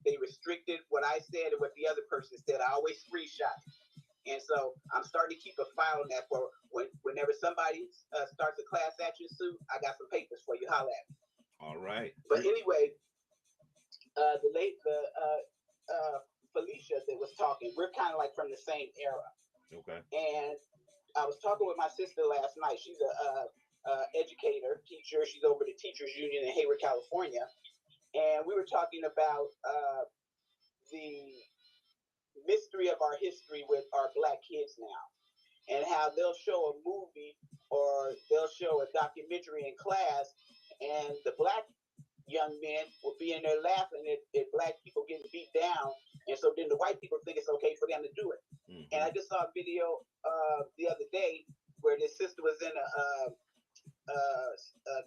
they restricted, what I said and what the other person said. I always screenshot it. And so I'm starting to keep a file on that for whenever somebody starts a class action suit, I got some papers for you. Holla at me. All right. But anyway, Felicia that was talking, we're kind of like from the same era. Okay. And I was talking with my sister last night. She's a educator, teacher. She's over the Teachers Union in Hayward, California. And we were talking about the mystery of our history with our Black kids now, and how they'll show a movie or they'll show a documentary in class, and the Black young men will be in there laughing at Black people getting beat down, and so then the white people think it's okay for them to do it. Mm-hmm. And I just saw a video the other day where this sister was in a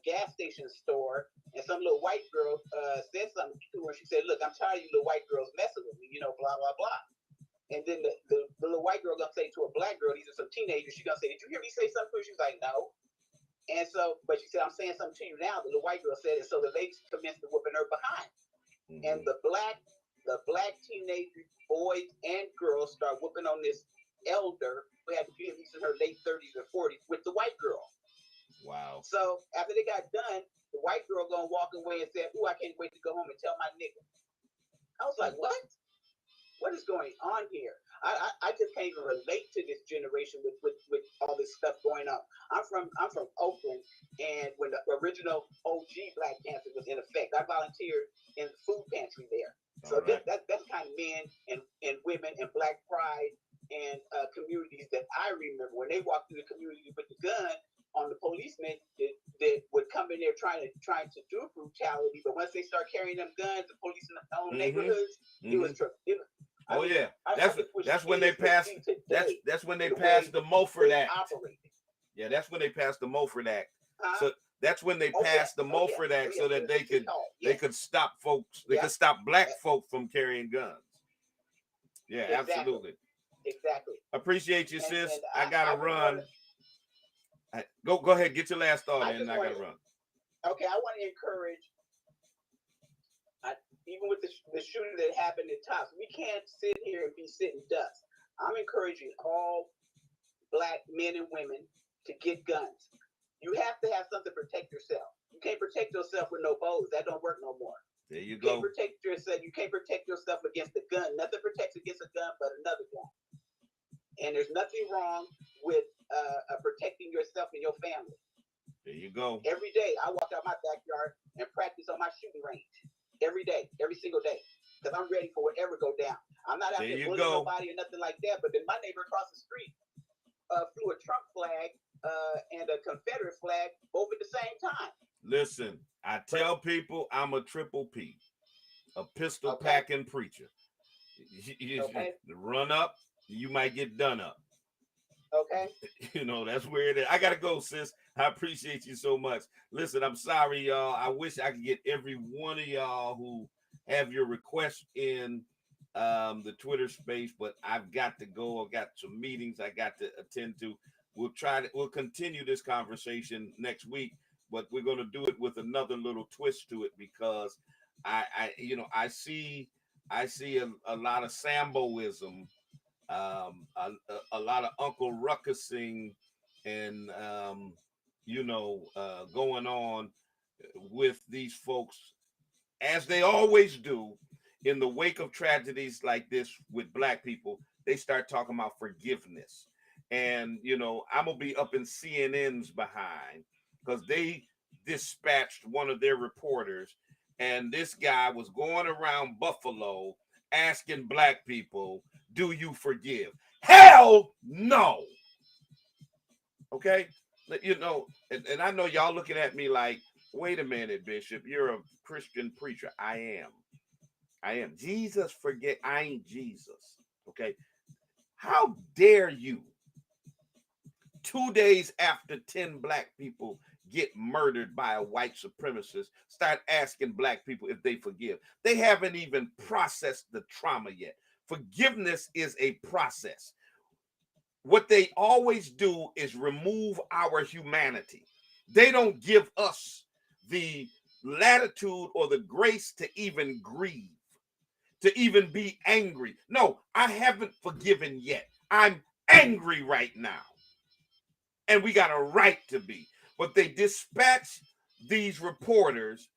gas station store, and some little white girl said something to her. She said, "Look, I'm tired of you little white girls messing with me, blah blah blah." And then the little white girl gonna say to a Black girl, these are some teenagers, she's gonna say, "Did you hear me say something?" She's like, "No." And so, but she said, I'm saying something to you now. The little white girl said it. So the ladies commenced to whooping her behind. And the black teenage boys and girls start whooping on this elder who had to be at least in her late 30s or 40s with the white girl. Wow. So after they got done, the white girl gonna walk away and said, "Ooh, I can't wait to go home and tell my nigga." I was like, what? What is going on here? I just can't even relate to this generation with all this stuff going on. I'm from Oakland, and when the original OG Black Panther was in effect, I volunteered in the food pantry there. So right. that's kind of men and women and Black pride and communities that I remember when they walked through the community with the gun on the policemen that would come in there trying to do brutality, but once they start carrying them guns, the police in their own neighborhoods, it was true. Oh yeah, that's when they passed. That's when they passed the Mulford Act. Yeah, that's when they passed the Mulford Act. So that's when they passed the Mulford Act so that they could stop folks. They could stop Black folk from carrying guns. Yeah, absolutely. Exactly. Appreciate you, sis. I gotta run. Go ahead, get your last thought in. I gotta run. Okay, I want to encourage. Even with the shooting that happened at Tops, we can't sit here and be sitting ducks. I'm encouraging all Black men and women to get guns. You have to have something to protect yourself. You can't protect yourself with no bows. That don't work no more. There you You go. can't protect yourself. You can't protect yourself against a gun. Nothing protects against a gun but another gun. And there's nothing wrong with protecting yourself and your family. There you go. Every day, I walk out my backyard and practice on my shooting range. Every day, every single day, because I'm ready for whatever go down. I'm not out there bullying nobody or nothing like that. But then my neighbor across the street flew a Trump flag and a Confederate flag both at the same time. Listen, I tell people I'm a triple P, a pistol packing preacher. Run up, you might get done up. Okay. You know, that's where it is. I gotta go, sis. I appreciate you so much. Listen, I'm sorry, y'all. I wish I could get every one of y'all who have your requests in the Twitter space, but I've got to go. I've got some meetings I got to attend to. We'll continue this conversation next week, but we're gonna do it with another little twist to it because I see a lot of Samboism. A lot of Uncle Ruckusing and going on with these folks, as they always do in the wake of tragedies like this with Black people. They start talking about forgiveness, and I'm gonna be up in CNN's behind because they dispatched one of their reporters, and this guy was going around Buffalo asking Black people, do you forgive? Hell no. Okay? And I know y'all looking at me like, wait a minute, Bishop, you're a Christian preacher. I am. Jesus forget. I ain't Jesus. Okay? How dare you, 2 days after 10 Black people get murdered by a white supremacist, start asking Black people if they forgive? They haven't even processed the trauma yet. Forgiveness is a process. What they always do is remove our humanity. They don't give us the latitude or the grace to even grieve, to even be angry. No, I haven't forgiven yet. I'm angry right now. And we got a right to be. But they dispatch these reporters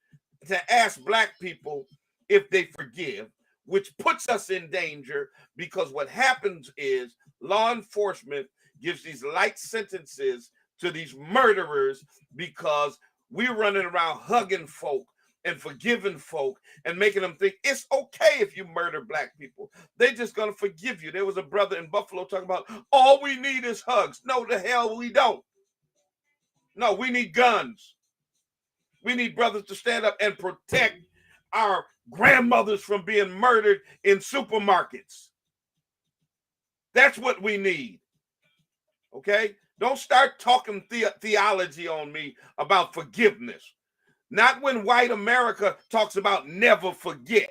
to ask Black people if they forgive, which puts us in danger because what happens is law enforcement gives these light sentences to these murderers because we're running around hugging folk and forgiving folk and making them think it's okay if you murder Black people. They're just going to forgive you. There was a brother in Buffalo talking about all we need is hugs. No, the hell we don't. No, we need guns. We need brothers to stand up and protect our grandmothers from being murdered in supermarkets. That's what we need. Okay? Don't start talking theology on me about forgiveness. Not when white America talks about never forget.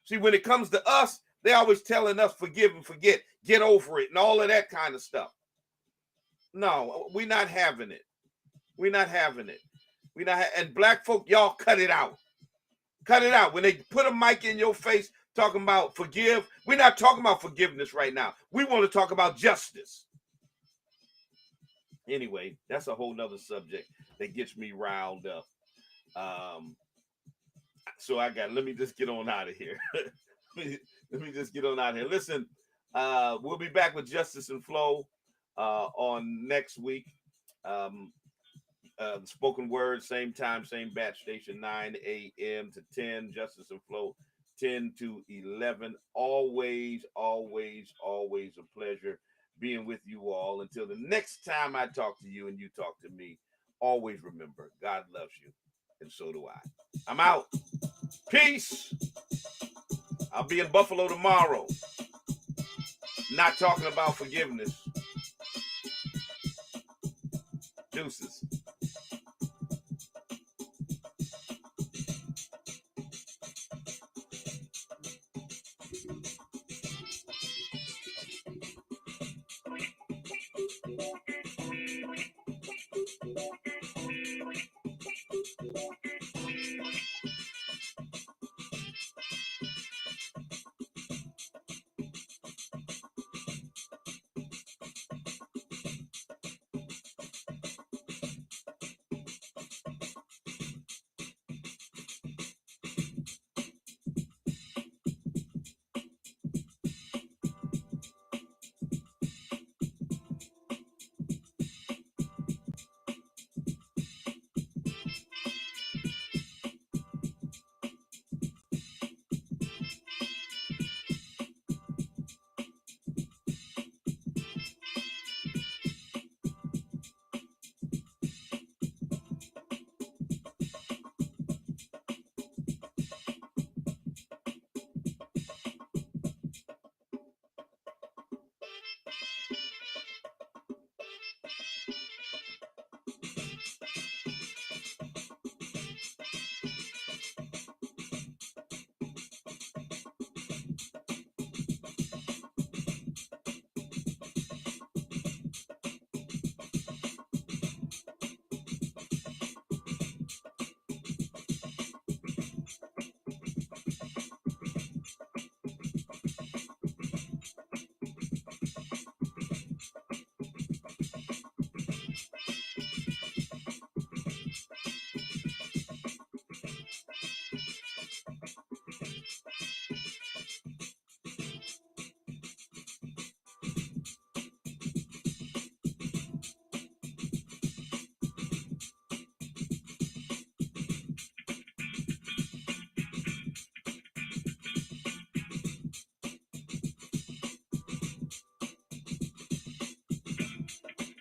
See, when it comes to us, they're always telling us forgive and forget, get over it, and all of that kind of stuff. No, we're not having it. We're not having it. And black folk, y'all cut it out. Cut it out. When they put a mic in your face talking about forgive, we're not talking about forgiveness right now. We want to talk about justice. Anyway, that's a whole nother subject that gets me riled up. So let me just get on out of here. Let me just get on out of here. Listen, we'll be back with Justice and Flow on next week. Spoken word, same time, same batch station, 9 a.m. to 10. Justice and Flow, 10 to 11. Always, always, always a pleasure being with you all. Until the next time I talk to you and you talk to me, always remember, God loves you, and so do I. I'm out. Peace. I'll be in Buffalo tomorrow. Not talking about forgiveness. Deuces.